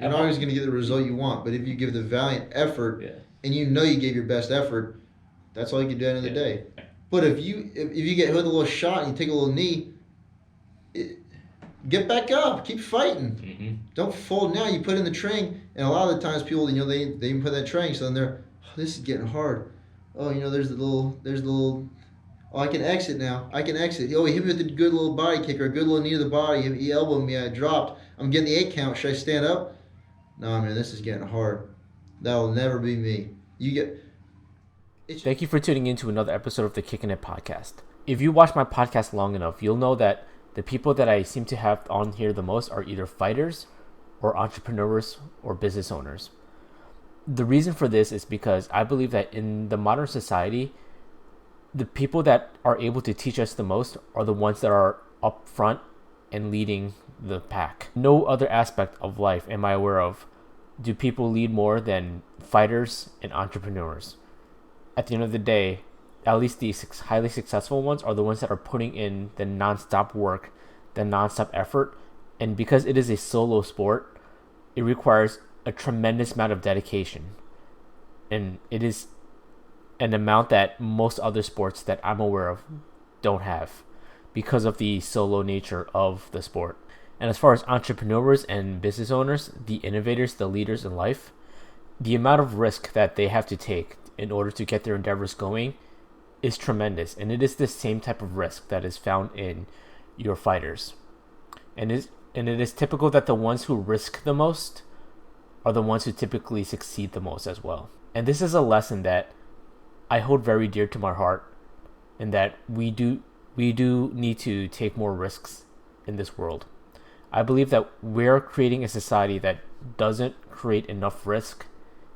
You're not always going to get the result you want, but if you give the valiant effort and you know you gave your best effort, that's all you can do at the end of the day. But if you get hit with a little shot and you take a little knee, get back up, keep fighting. Mm-hmm. Don't fold now. You put in the training, and a lot of the times people, they even put that training, so then they're, this is getting hard. Oh, there's the little. Oh, I can exit now. I can exit. Oh, he hit me with a good little body kick or a good little knee to the body. He elbowed me. I dropped. I'm getting the 8 count. Should I stand up? No, man, this is getting hard. That will never be me. Thank you for tuning in to another episode of the Kickin' podcast. If you watch my podcast long enough, you'll know that the people that I seem to have on here the most are either fighters or entrepreneurs or business owners. The reason for this is because I believe that in the modern society, the people that are able to teach us the most are the ones that are up front and leading the pack. No other aspect of life am I aware of do people lead more than fighters and entrepreneurs. At the end of the day, at least the highly successful ones are the ones that are putting in the nonstop work, the nonstop effort. And because it is a solo sport, it requires a tremendous amount of dedication. And it is an amount that most other sports that I'm aware of don't have because of the solo nature of the sport. And as far as entrepreneurs and business owners, the innovators, the leaders in life, the amount of risk that they have to take in order to get their endeavors going is tremendous. And it is the same type of risk that is found in your fighters. And it is typical that the ones who risk the most are the ones who typically succeed the most as well. And this is a lesson that I hold very dear to my heart, in that we do need to take more risks in this world. I believe that we're creating a society that doesn't create enough risk,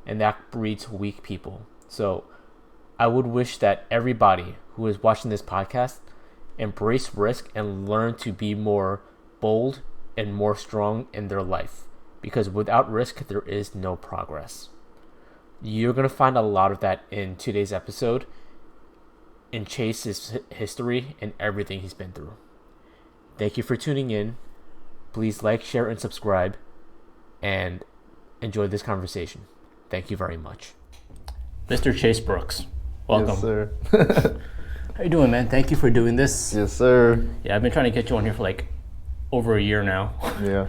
and that breeds weak people. So I would wish that everybody who is watching this podcast embrace risk and learn to be more bold and more strong in their life, because without risk there is no progress. You're going to find a lot of that in today's episode, in Chase's history and everything he's been through. Thank you for tuning in. Please like, share, and subscribe, and enjoy this conversation. Thank you very much. Mr. Chase Brooks, welcome. Yes, sir. How you doing, man? Thank you for doing this. Yes, sir. Yeah, I've been trying to get you on here for like over a year now. Yeah.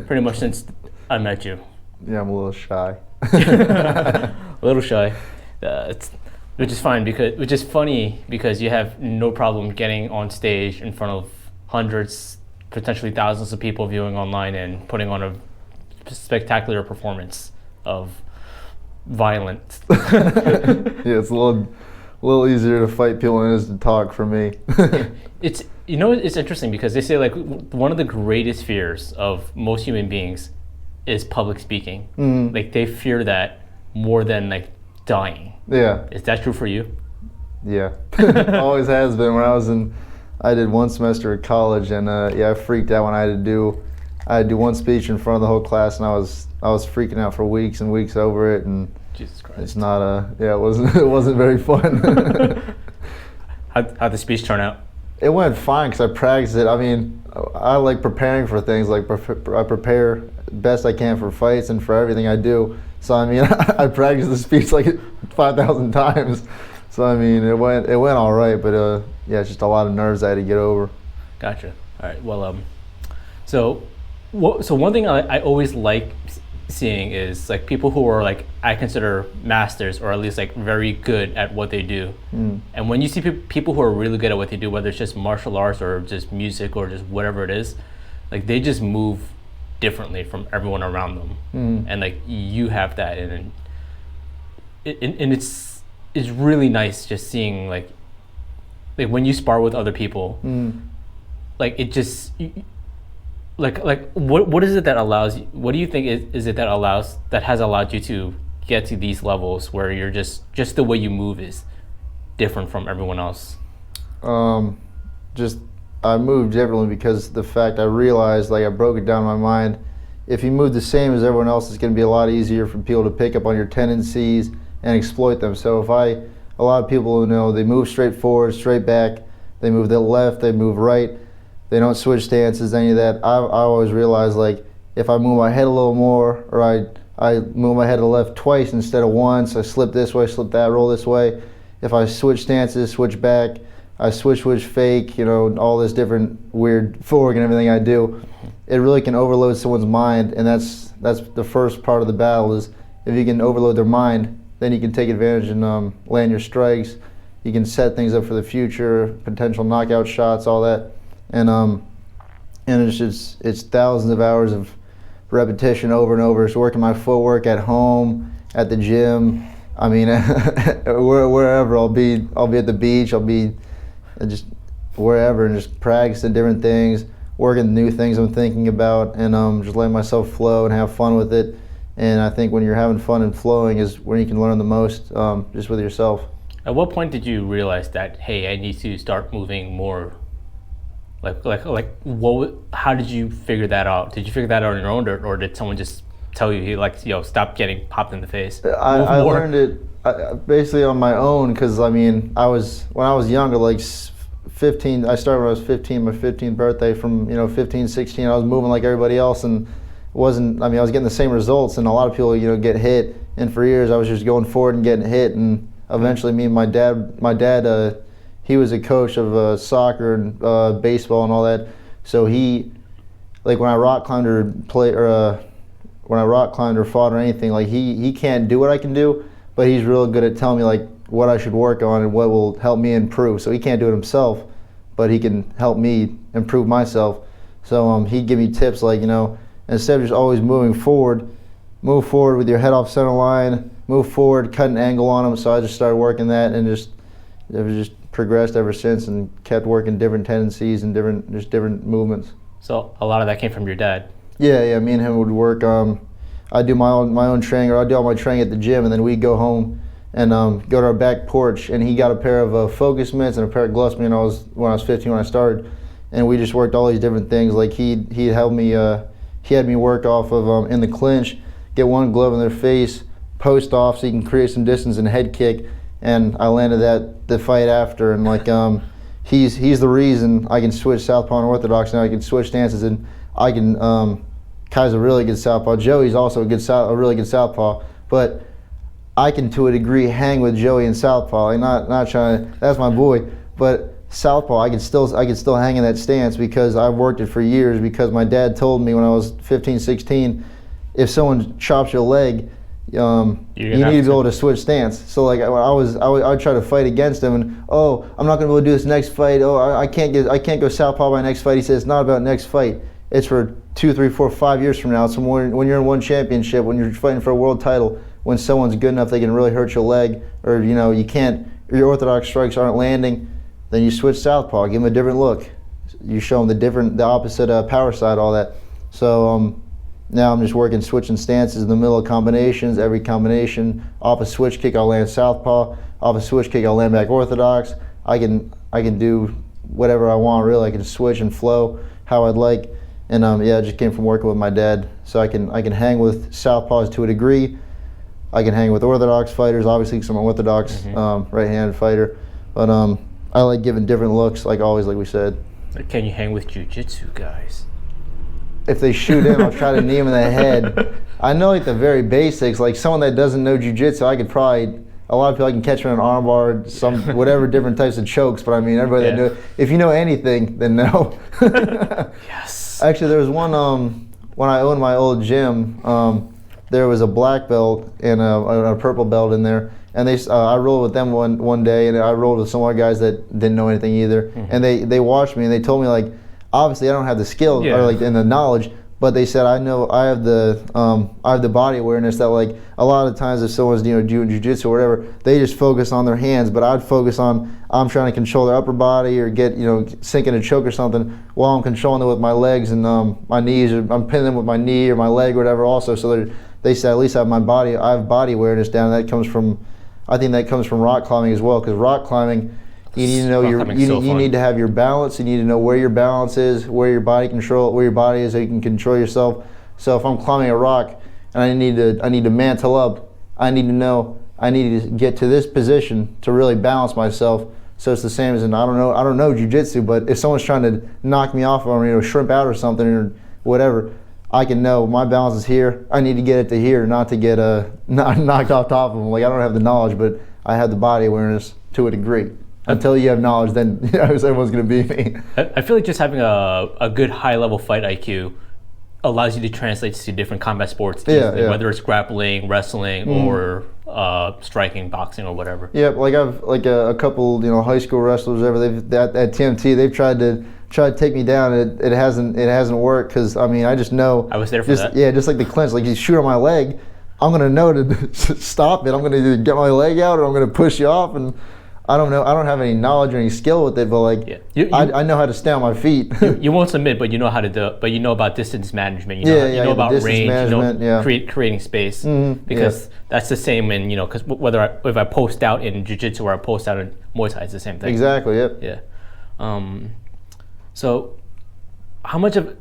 Pretty much since I met you. Yeah, I'm a little shy. A little shy. Which is fine, which is funny because you have no problem getting on stage in front of hundreds, potentially thousands of people viewing online and putting on a spectacular performance of violence. Yeah, it's a little easier to fight people than it is to talk for me. It's interesting because they say like one of the greatest fears of most human beings is public speaking. Mm-hmm. Like they fear that more than like dying. Yeah. Is that true for you? Yeah. Always has been. I did one semester at college, and I freaked out when I had to do one speech in front of the whole class, and I was freaking out for weeks and weeks over it, and Jesus Christ. it's not it wasn't very fun. How'd the speech turn out? It went fine because I practiced it. I mean, I like preparing for things. Like I prepare best I can for fights and for everything I do. So I mean, I practiced the speech like 5,000 times. So I mean, it went all right, but it's just a lot of nerves I had to get over. Gotcha. All right. Well, so one thing I always like seeing is like people who are like I consider masters, or at least like very good at what they do. And when you see people who are really good at what they do, whether it's just martial arts or just music or just whatever it is, like they just move differently from everyone around them. And like you have that, and it's really nice just seeing like when you spar with other people, like it just like what is it that allows you, what do you think is it that has allowed you to get to these levels where you're just the way you move is different from everyone else? Just I moved differently because the fact I realized, like I broke it down in my mind, if you move the same as everyone else, it's going to be a lot easier for people to pick up on your tendencies and exploit them. So a lot of people they move straight forward, straight back, they move to the left, they move right, they don't switch stances, any of that. I always realized, like, if I move my head a little more, or I move my head to the left twice instead of once, I slip this way, slip that, roll this way. If I switch stances, switch back, I switch, fake, all this different weird footwork and everything I do, it really can overload someone's mind, and that's the first part of the battle. Is if you can overload their mind, then you can take advantage and land your strikes. You can set things up for the future, potential knockout shots, all that, and it's thousands of hours of repetition over and over. It's working my footwork at home, at the gym. I mean, wherever I'll be at the beach. I'll be just wherever, and just practicing different things, working new things I'm thinking about, and just letting myself flow and have fun with it. And I think when you're having fun and flowing is when you can learn the most, just with yourself. At what point did you realize that, hey, I need to start moving more? How did you figure that out? Did you figure that out on your own, or did someone just tell you, stop getting popped in the face? I learned it basically on my own, because when I was younger, like 15, I started when I was 15, my 15th birthday. From 15, 16, I was moving like everybody else, and I was getting the same results, and a lot of people get hit, and for years I was just going forward and getting hit, and eventually my dad he was a coach of soccer and baseball and all that, so he, like, when I rock climbed or fought or anything, like he can't do what I can do, but he's real good at telling me like what I should work on and what will help me improve. So he can't do it himself, but he can help me improve myself. So he'd give me tips like, instead of just always moving forward, move forward with your head off center line, move forward, cut an angle on them. So I just started working that, and it just progressed ever since, and kept working different tendencies and different movements. So a lot of that came from your dad. Yeah, me and him would work. I do my own training, or I do all my training at the gym, and then we'd go home and go to our back porch, and he got a pair of focus mitts and a pair of gloves when I was 15 when I started, and we just worked all these different things. Like he helped me, he had me work off of in the clinch, get one glove in their face, post off so you can create some distance and head kick, and I landed the fight after, and like he's the reason I can switch southpaw and orthodox now. I can switch stances, and I can. Kai's a really good southpaw. Joey's also a really good southpaw, but I can, to a degree, hang with Joey in southpaw. Like not trying to, that's my boy, but southpaw, I can still hang in that stance because I've worked it for years. Because my dad told me when I was 15, 16, if someone chops your leg, you need to be able to switch stance. So like I would try to fight against him, and I'm not gonna be able to do this next fight. I can't go southpaw by next fight. He says it's not about next fight. It's for 2, 3, 4, 5 years from now. So when you're in one championship, when you're fighting for a world title, when someone's good enough they can really hurt your leg, or your orthodox strikes aren't landing, then you switch southpaw, give them a different look. You show them the opposite power side, all that. So now I'm just switching stances in the middle of combinations. Every combination, off a switch kick I'll land southpaw, off a switch kick I'll land back orthodox. I can do whatever I want really. I can switch and flow how I'd like. And it just came from working with my dad. So I can hang with southpaws to a degree. I can hang with orthodox fighters, obviously, because I'm an orthodox right-handed fighter. But I like giving different looks, like always, like we said. Can you hang with jiu-jitsu guys? If they shoot in, I'll try to knee them in the head. I know like the very basics. Like someone that doesn't know jiu-jitsu, I could probably. A lot of people I can catch them in an armbar, whatever different types of chokes. But I mean, everybody that knows. If you know anything, then no. Yes. Actually, there was one when I owned my old gym. There was a black belt and a purple belt in there, and I rolled with them one day, and I rolled with some other guys that didn't know anything either, and they watched me and they told me like, obviously I don't have the skill or like and the knowledge, but they said I have the body awareness that like a lot of times if someone's doing jiu-jitsu or whatever, they just focus on their hands, but I'd focus on I'm trying to control their upper body or get sink in a choke or something while I'm controlling them with my legs and my knees, or I'm pinning them with my knee or my leg or whatever also. So they said at least I have body awareness down. And I think that comes from rock climbing as well, because rock climbing, you need to know you need to have your balance. You need to know where your balance is, where your body is, so you can control yourself. So if I'm climbing a rock and I need to mantle up, I need to know I need to get to this position to really balance myself. So it's the same as I don't know jiu-jitsu, but if someone's trying to knock me off or shrimp out or something or whatever, I can know my balance is here. I need to get it to here, not to get not knocked off top of them. Like I don't have the knowledge, but I have the body awareness to a degree. Until you have knowledge, then everyone's going to beat me. I feel like just having a good high level fight IQ allows you to translate to different combat sports, whether it's grappling, wrestling, or striking, boxing, or whatever. Yeah, like I've a couple high school wrestlers at TMT. They've tried to take me down. It hasn't worked because I just know. I was there for that. Yeah, just like the clinch. Like you shoot on my leg, I'm gonna know to stop it. I'm gonna either get my leg out or I'm gonna push you off. And I don't know. I don't have any knowledge or any skill with it, but I know how to stay on my feet. you won't submit, but you know how to do it. But you know about distance management. You know about range. Creating space. Because that's the same in because if I post out in jiu-jitsu or I post out in Muay Thai, it's the same thing. Exactly. Yep. Yeah. So, how much of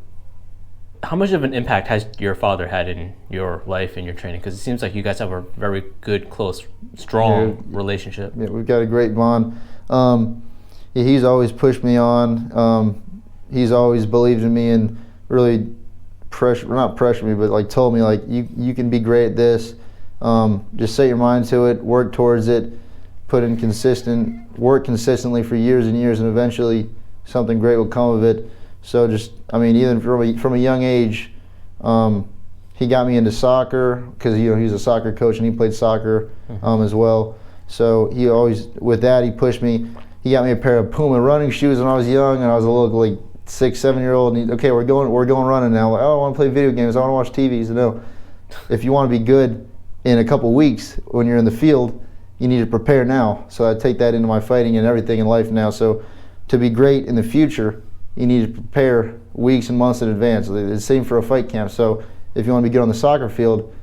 an impact has your father had in your life and your training? Because it seems like you guys have a very good, close, strong relationship. Yeah, we've got a great bond. He's always pushed me on. He's always believed in me and really not pressured me, but told me you can be great at this. Just set your mind to it, work towards it, work consistently for years and years, and eventually something great will come of it. So even from a young age, he got me into soccer because he's a soccer coach and he played soccer as well. So he pushed me. He got me a pair of Puma running shoes when I was young, and I was a little 6, 7-year-old. And we're going running now. I want to play video games. I want to watch TV. He said, no, if you want to be good in a couple weeks when you're in the field, you need to prepare now. So I take that into my fighting and everything in life now. So to be great in the future, you need to prepare weeks and months in advance. It's the same for a fight camp. So if you want to be good on the soccer field,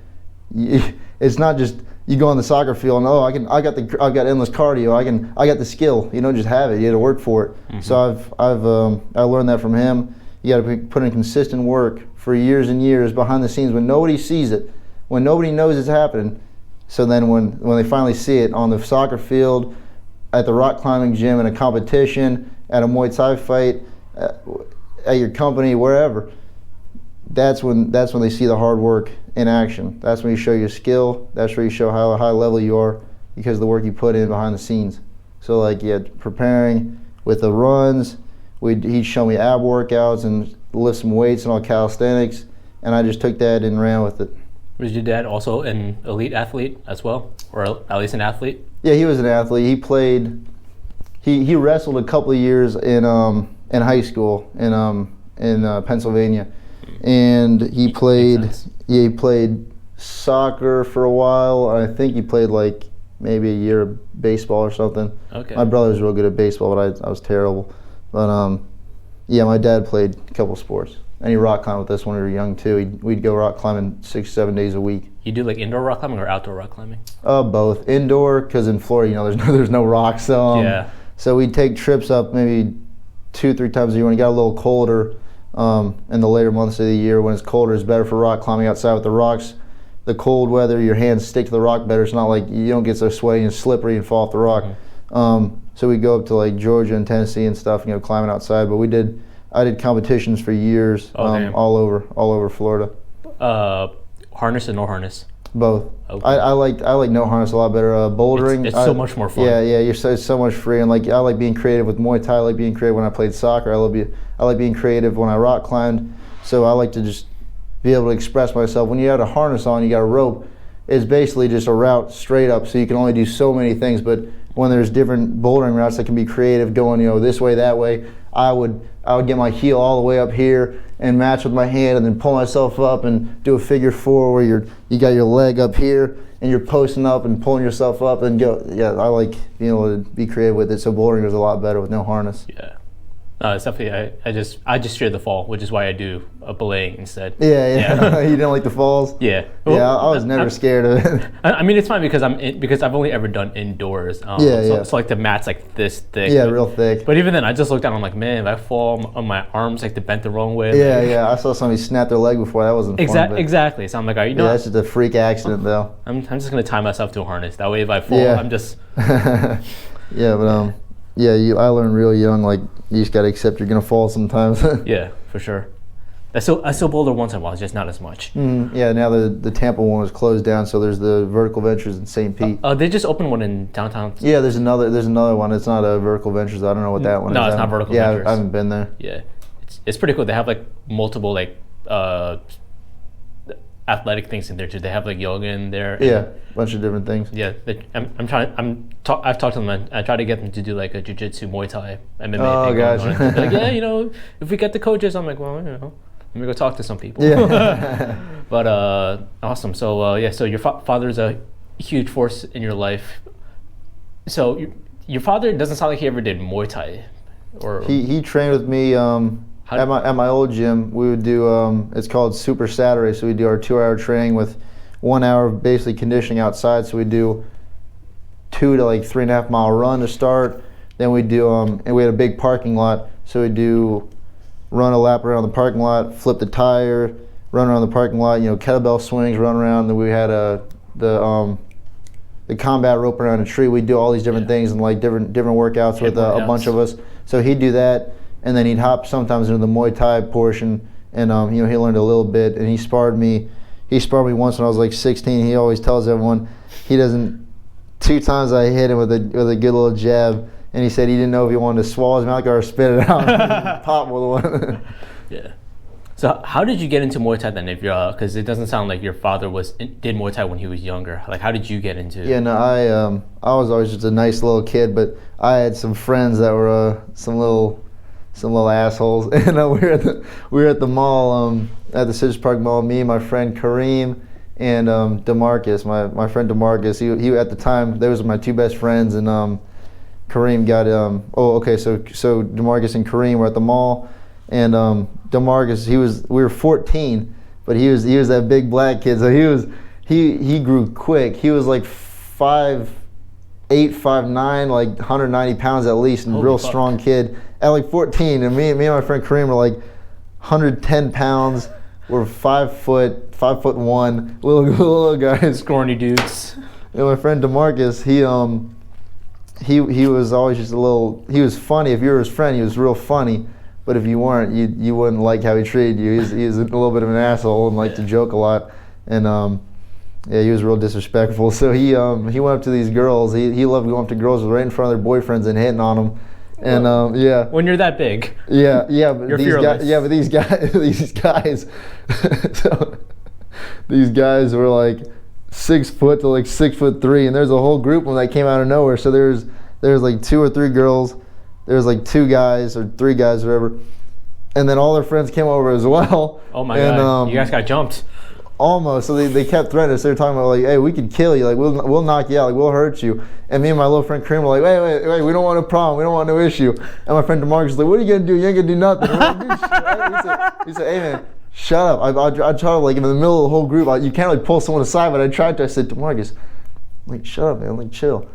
it's not just you go on the soccer field and I've got endless cardio. I got the skill. You don't just have it. You got to work for it. So I learned that from him. You got to put in consistent work for years and years behind the scenes when nobody sees it, when nobody knows it's happening. So then when they finally see it on the soccer field, at the rock climbing gym, in a competition, at a Muay Thai fight, at your company, wherever, that's when they see the hard work in action. That's when you show your skill. That's where you show how high level you are because of the work you put in behind the scenes. So preparing with the runs, he'd show me ab workouts and lift some weights and all calisthenics, and I just took that and ran with it. Was your dad also an elite athlete as well, or at least an athlete? Yeah, he was an athlete. He played. He wrestled a couple of years in high school in Pennsylvania, and he played. Yeah, he played soccer for a while. I think he played maybe a year of baseball or something. Okay. My brother was real good at baseball, but I was terrible. But yeah, my dad played a couple sports, and he rock climbed with us when we were young too. We'd go rock climbing 6, 7 days a week. You do indoor rock climbing or outdoor rock climbing? Both. Indoor, because in Florida, there's no rocks. So yeah. So we'd take trips up maybe 2-3 times a year when it got a little colder. In the later months of the year, when it's colder, it's better for rock climbing outside with the rocks. The cold weather, your hands stick to the rock better. It's not like you don't get so sweaty and slippery and fall off the rock. So we'd go up to Georgia and Tennessee and stuff, climbing outside. But I did competitions for years, all over Florida. Harness and no harness? Both. Okay. I like no harness a lot better. Bouldering, it's so much more fun. Yeah, it's so much free, and I like being creative with Muay Thai. I like being creative when I played soccer. I like being creative when I rock climbed. So I like to just be able to express myself. When you have a harness on, you got a rope. It's basically just a route straight up, so you can only do so many things. But when there's different bouldering routes that can be creative, going this way, that way, I would get my heel all the way up here and match with my hand, and then pull myself up and do a figure 4 where you got your leg up here and you're posting up and pulling yourself up and go. Yeah, I like being able to be creative with it. So bouldering is a lot better with no harness. Yeah. No, it's definitely. I just fear the fall, which is why I do a belaying instead. Yeah. You didn't like the falls? Yeah. Yeah, I was never scared of it. I mean, it's fine because I've only ever done indoors. So the mat's this thick. Yeah, real thick. But even then, I just look down. I'm like, man, if I fall on my arms they're bent the wrong way. Yeah. I saw somebody snap their leg before. That wasn't fun. Exactly. So I'm like, all right, that's just a freak accident though. I'm just gonna tie myself to a harness. That way, if I fall, I'm just. Yeah, but I learned real young. You just gotta accept you're gonna fall sometimes. Yeah, for sure. I still boulder once in a while, just not as much. Yeah, now the Tampa one was closed down, so there's the Vertical Ventures in St. Pete. They just opened one in downtown. Yeah, there's another one. It's not a Vertical Ventures. I don't know what that one is. No, it's not Vertical Ventures. Ventures. Yeah, I haven't been there. Yeah, it's pretty cool. They have like multiple like athletic things in there too. They have like yoga in there. Yeah, a bunch of different things. Yeah, I've talked to them. I try to get them to do like a jiu-jitsu, Muay Thai, MMA Oh, thing. gotcha. Like, yeah, if we get the coaches, I'm like, well, let me go talk to some people. Yeah. But awesome. So so your father's a huge force in your life. So your father doesn't sound like he ever did Muay Thai, or He trained with me at my old gym. We would do it's called Super Saturday. So we do our 2-hour training with 1 hour of basically conditioning outside. So we do 2 to like 3.5 mile run to start. Then we do and we had a big parking lot. So we do run a lap around the parking lot, flip the tire, run around the parking lot. Kettlebell swings, run around. Then we had the combat rope around a tree. We do all these different things and like different workouts with a bunch of us. So he'd do that, and then he'd hop sometimes into the Muay Thai portion, and he learned a little bit, and he sparred me. He sparred me once when I was like 16. He always tells everyone he doesn't. 2 times I hit him with a good little jab, and he said he didn't know if he wanted to swallow his mouth or spit it out. Pop with one. Yeah. So how did you get into Muay Thai then? If you're, because it doesn't sound like your father did Muay Thai when he was younger. Like, how did you get into? Yeah, no, I was always just a nice little kid, but I had some friends that were some little assholes, and we were at the mall, at the Citrus Park Mall. Me and my friend Kareem and DeMarcus, my friend DeMarcus. He at the time, those were my 2 best friends, and Kareem got So DeMarcus and Kareem were at the mall. And DeMarcus, we were 14, but he was that big black kid. So he grew quick. He was like 5'8", 5'9", like 190 pounds at least, and real strong kid at like 14. And me and my friend Kareem were like 110 pounds. We're 5'1", little guys, scrawny dudes. And my friend DeMarcus, he was always just a little. He was funny. If you were his friend, he was real funny. But if you weren't, you wouldn't like how he treated you. He was a little bit of an asshole and liked to joke a lot. And he was real disrespectful. So he went up to these girls. He loved going up to girls right in front of their boyfriends and hitting on them. And when you're that big. Yeah. But you're these fearless. guys. Yeah, but these guys. So these guys were like 6 foot to like 6'3", and there's a whole group of them that came out of nowhere. So there's like 2 or 3 girls. There was like 2 guys or 3 guys, whatever, and then all their friends came over as well. Oh my god! You guys got jumped. Almost. So they kept threatening us. They were talking about like, hey, we could kill you. Like we'll knock you out. Like we'll hurt you. And me and my little friend Kareem were like, wait. We don't want a problem. We don't want no issue. And my friend DeMarcus was like, what are you gonna do? You ain't gonna do nothing. He said, hey man, shut up. I tried to like in the middle of the whole group. You can't like pull someone aside, but I tried to. I said, DeMarcus, like shut up, man. Like chill.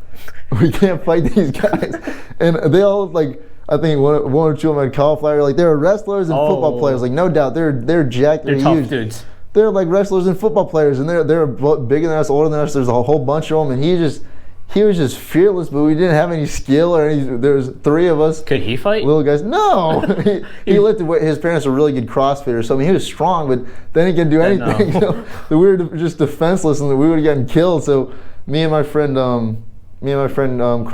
We can't fight these guys. And they all like, I think one or 2 of them had cauliflower. Like they were wrestlers and football players. Like no doubt, they're jacked. They're tough dudes. They're like wrestlers and football players, and they're bigger than us, older than us. There's a whole bunch of them, and he was just fearless. But we didn't have any skill or any. There was 3 of us. Could he fight? Little guys. No, he lifted weight. His parents were really good CrossFitters, so I mean he was strong, but then he couldn't do anything. No. So we were just defenseless, and we would have gotten killed. So me and my friend Kareem,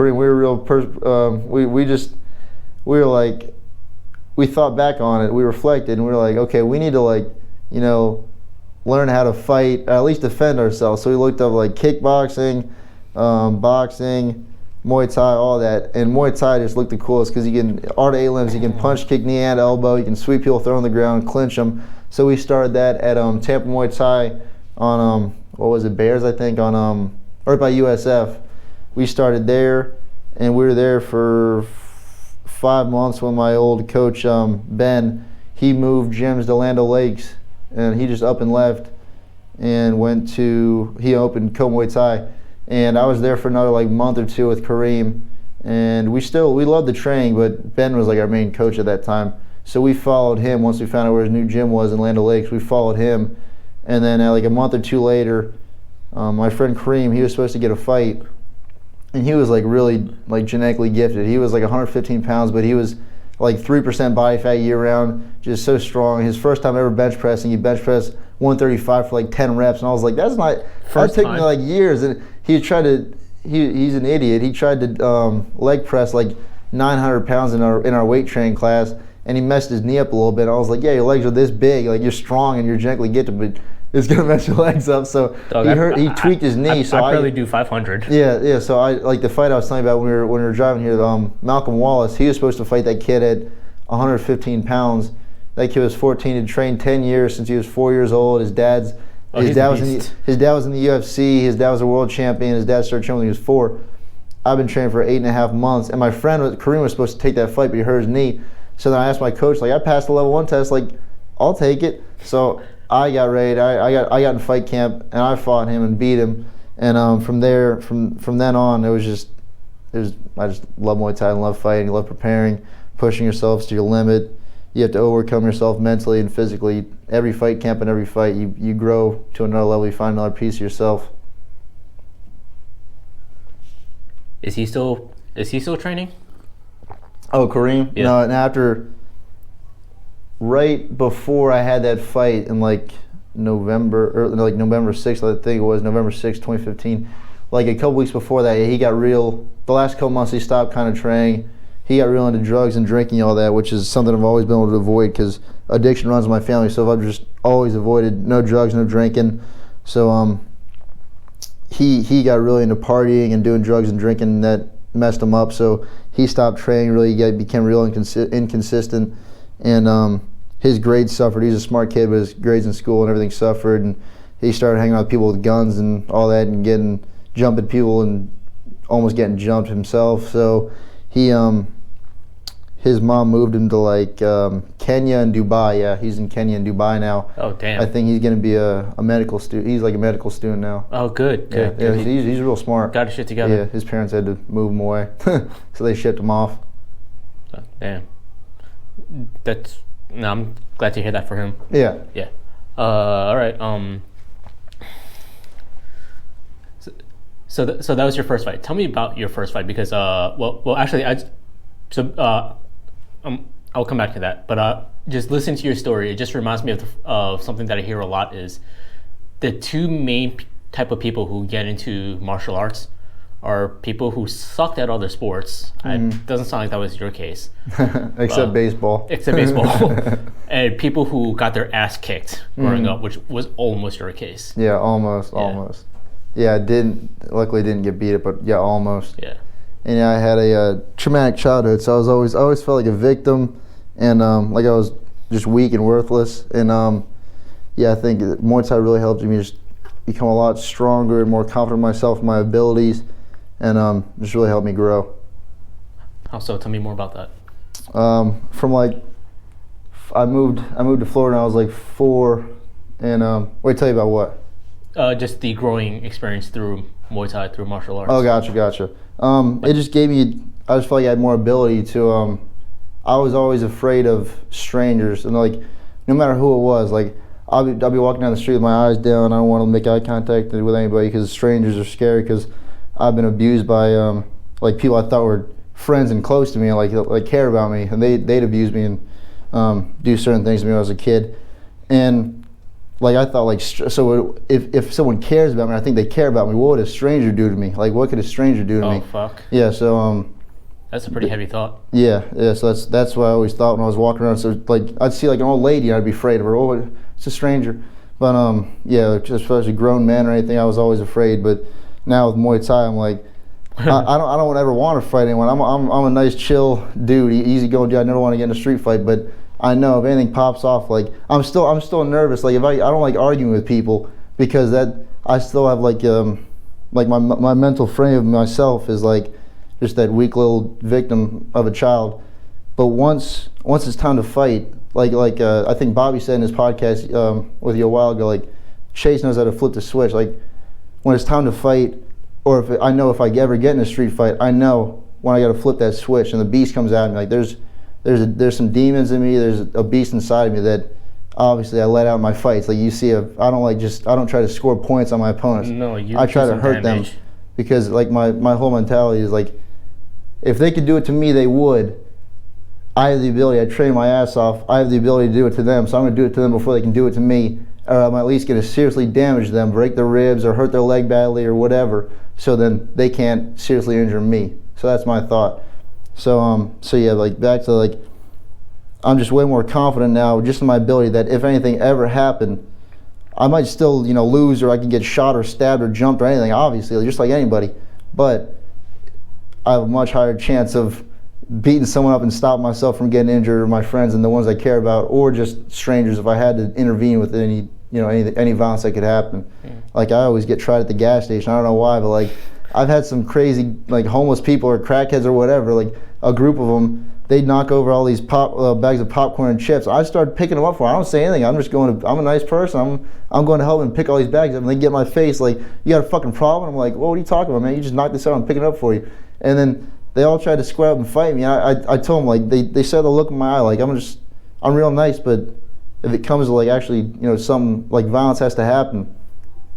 we were we were like, we thought back on it, we reflected, and we were like, okay, we need to like, learn how to fight, or at least defend ourselves. So we looked up like kickboxing, boxing, Muay Thai, all that. And Muay Thai just looked the coolest because you can, art of 8 limbs, you can punch, kick, knee, and elbow, you can sweep people, throw on the ground, clinch them. So we started that at Tampa Muay Thai on, what was it, Bears, I think, on, right by USF. We started there, and we were there for 5 months when my old coach, Ben, he moved gyms to Land O'Lakes, and he just up and left and he opened Co Muay Thai. And I was there for another like month or 2 with Kareem, and we loved the training, but Ben was like our main coach at that time. So we followed him once we found out where his new gym was in Land O'Lakes. We followed him, and then like a month or 2 later, my friend Kareem, he was supposed to get a fight, and he was like really like genetically gifted. He was like 115 pounds, but he was like 3% body fat year round, just so strong. His first time ever bench pressing, he bench pressed 135 for like 10 reps, and I was like, that's not. That took me like years, and he tried to. He's an idiot. He tried to leg press like 900 pounds in our weight training class, and he messed his knee up a little bit. I was like, yeah, your legs are this big, like you're strong and you're genetically gifted, but it's gonna mess your legs up. So he tweaked his knee. So I barely do 500. Yeah. So I like the fight I was telling you about when we were driving here. Malcolm Wallace, he was supposed to fight that kid at 115 pounds. That kid was 14. He'd trained 10 years since he was 4 years old. His dad was in the UFC. His dad was a world champion. His dad started training when he was 4. I've been training for 8.5 months, and my friend Kareem was supposed to take that fight, but he hurt his knee. So then I asked my coach, like, I passed the level 1 test, like, I'll take it. So I got ready. I got in fight camp, and I fought him and beat him. And from then on, I just love Muay Thai and love fighting, love preparing, pushing yourselves to your limit. You have to overcome yourself mentally and physically. Every fight camp and every fight, you grow to another level. You find another piece of yourself. Is he still training? Oh, Kareem? Yeah. No, and right before I had that fight in like November 6th, I think it was November 6th, 2015. Like a couple weeks before that, he got real. The last couple months, he stopped kind of training. He got real into drugs and drinking, all that, which is something I've always been able to avoid because addiction runs in my family. So I've just always avoided no drugs, no drinking. So he got really into partying and doing drugs and drinking. That messed him up. So he stopped training. Really, became real inconsistent, and his grades suffered. He's a smart kid, but his grades in school and everything suffered. And he started hanging out with people with guns and all that, and jumping people and almost getting jumped himself. So he his mom moved him to like Kenya and Dubai. Yeah, he's in Kenya and Dubai now. Oh, damn. I think he's going to be a medical student. He's like a medical student now. Oh, good. Yeah, he's real smart. Got his shit together. Yeah, his parents had to move him away, so they shipped him off. Oh, damn. I'm glad to hear that for him. Yeah. Yeah. All right. So that was your first fight. Tell me about your first fight because actually I'll come back to that. But just listening to your story, it just reminds me of something that I hear a lot is the two main type of people who get into martial arts are people who sucked at other sports. It doesn't sound like that was your case. Except baseball. Except baseball. And people who got their ass kicked growing up, which was almost your case. Yeah, almost. Yeah, luckily didn't get beat up, but yeah, almost. Yeah. And yeah, I had a traumatic childhood, so I always felt like a victim, and like I was just weak and worthless. And yeah, I think Muay Thai really helped me just become a lot stronger and more confident in myself and my abilities, and just really helped me grow. How so? Tell me more about that. From like, I moved to Florida when I was like 4, and wait, tell you about what? Just the growing experience through Muay Thai, through martial arts. Oh, gotcha. It just gave me, I just felt like I had more ability to, I was always afraid of strangers, and like, no matter who it was, like, I'll be walking down the street with my eyes down. I don't want to make eye contact with anybody because strangers are scary, because I've been abused by, like, people I thought were friends and close to me, and like care about me, and they'd abuse me and do certain things to me when I was a kid. And like, I thought, like, so if someone cares about me, I think they care about me. What would a stranger do to me? Like, what could a stranger do to me? Oh, fuck. Yeah, so that's a pretty heavy thought. Yeah. So that's what I always thought when I was walking around. So like, I'd see like an old lady, and I'd be afraid of her. Oh, it's a stranger. But yeah, just especially grown men or anything, I was always afraid. But now with Muay Thai, I'm like, I don't ever want to fight anyone. I'm a nice, chill dude, easy going dude. I never want to get in a street fight, but I know if anything pops off, like, I'm still nervous. Like, if I don't like arguing with people, because that I still have like my mental frame of myself is like just that weak little victim of a child. But once it's time to fight, like I think Bobby said in his podcast with you a while ago, like, Chase knows how to flip the switch. Like, when it's time to fight, or if I ever get in a street fight, I know when I got to flip that switch and the beast comes at me. Like, there's some demons in me. There's a beast inside of me that obviously I let out in my fights. Like, you see, I don't try to score points on my opponents. No, I try to hurt them, because like my whole mentality is like, if they could do it to me, they would. I have the ability. I train my ass off. I have the ability to do it to them, so I'm going to do it to them before they can do it to me. Or I'm at least going to seriously damage them, break their ribs, or hurt their leg badly, or whatever. So then they can't seriously injure me. So that's my thought. So yeah, like back to like, I'm just way more confident now, just in my ability that if anything ever happened, I might still, you know, lose, or I could get shot or stabbed or jumped or anything, obviously, just like anybody. But I have a much higher chance of beating someone up and stopping myself from getting injured, or my friends and the ones I care about, or just strangers if I had to intervene with any, you know, any violence that could happen. Like I always get tried at the gas station. I don't know why, but like I've had some crazy like homeless people or crackheads or whatever, like a group of them, they'd knock over all these bags of popcorn and chips. I started picking them up for them. I don't say anything. I'm just going to, I'm a nice person. I'm going to help them pick all these bags up, and they get in my face like, you got a fucking problem? I'm like, well, what are you talking about, man? You just knocked this out, I'm picking it up for you. And then they all tried to square up and fight me. I told them, like, they said the look in my eye, like, I'm real nice, but if it comes to like actually, you know, some like violence has to happen,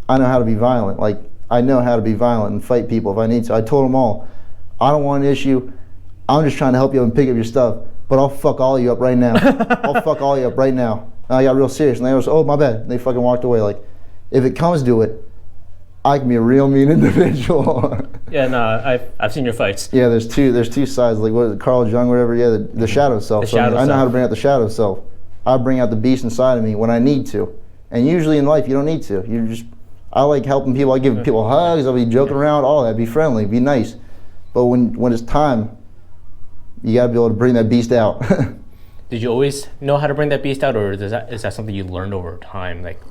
I know how to be violent. Like I know how to be violent and fight people if I need to. I told them all, I don't want an issue. I'm just trying to help you and pick up your stuff, but I'll fuck all of you up right now. I'll fuck all of you up right now. And I got real serious, and they was, oh my bad. And they fucking walked away. Like, if it comes to it, I can be a real mean individual. Yeah, no, I've seen your fights. Yeah, there's two sides. Like what is it, Carl Jung, whatever. Yeah, the shadow self. So I know how to bring out the shadow self. I bring out the beast inside of me when I need to, and usually in life you don't need to. I like helping people. I give people hugs. I'll be joking around, all that. Be friendly, be nice. But when it's time, you gotta be able to bring that beast out. Did you always know how to bring that beast out, or is that something you learned over time? Like,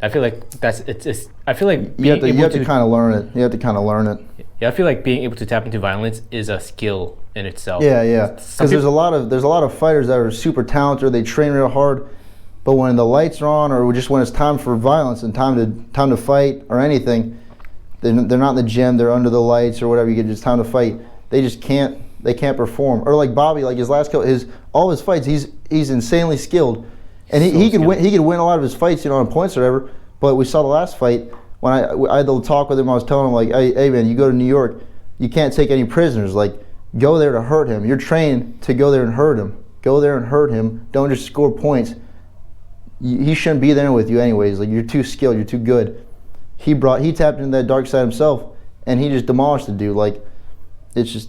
I feel like it's I feel like you have to kind of learn it. You have to kind of learn it. Yeah, I feel like being able to tap into violence is a skill in itself. Yeah. Because there's a lot of fighters that are super talented. They train real hard, but when the lights are on, or just when it's time for violence and time to fight or anything, they're not in the gym. They're under the lights or whatever. You get just time to fight. They just can't. They can't perform. Or like Bobby, like his last couple, all his fights, he's insanely skilled, and he could win. He could win a lot of his fights, you know, on points or whatever. But we saw the last fight when I had the talk with him. I was telling him like, hey man, you go to New York, you can't take any prisoners. Like, go there to hurt him. You're trained to go there and hurt him. Go there and hurt him. Don't just score points. He shouldn't be there with you anyways. Like, you're too skilled. You're too good. He tapped into that dark side himself, and he just demolished the dude. Like, it's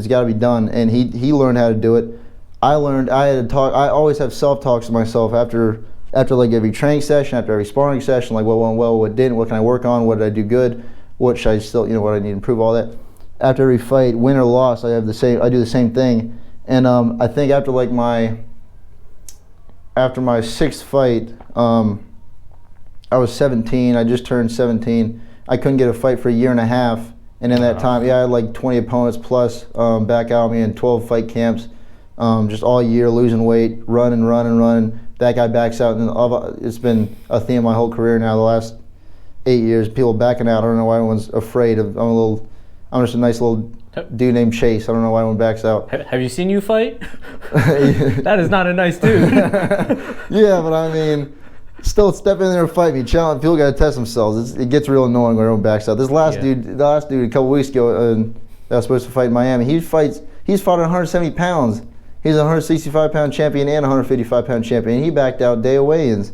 got to be done, and he learned how to do it. I had to talk. I always have self-talks to myself after like every training session, after every sparring session, like what went well, what didn't, what can I work on, what did I do good, what should I still, you know, what I need to improve, all that. After every fight, win or loss, I do the same thing. And I think after my sixth fight, I was 17. I just turned 17. I couldn't get a fight for a year and a half. And in that time, I had like 20 opponents plus back out me in 12 fight camps, just all year, losing weight, running. That guy backs out, and it's been a theme of my whole career now. The last 8 years, people backing out. I don't know why everyone's afraid of. I'm just a nice little dude named Chase. I don't know why everyone backs out. Have you seen you fight? That is not a nice dude. Yeah, but I mean, still step in there and fight me. Challenge. People got to test themselves. It gets real annoying when everyone backs out. The last dude a couple weeks ago that was supposed to fight in Miami. He's fought at 170 pounds. He's a 165-pound champion and a 155-pound champion. He backed out day of weigh-ins.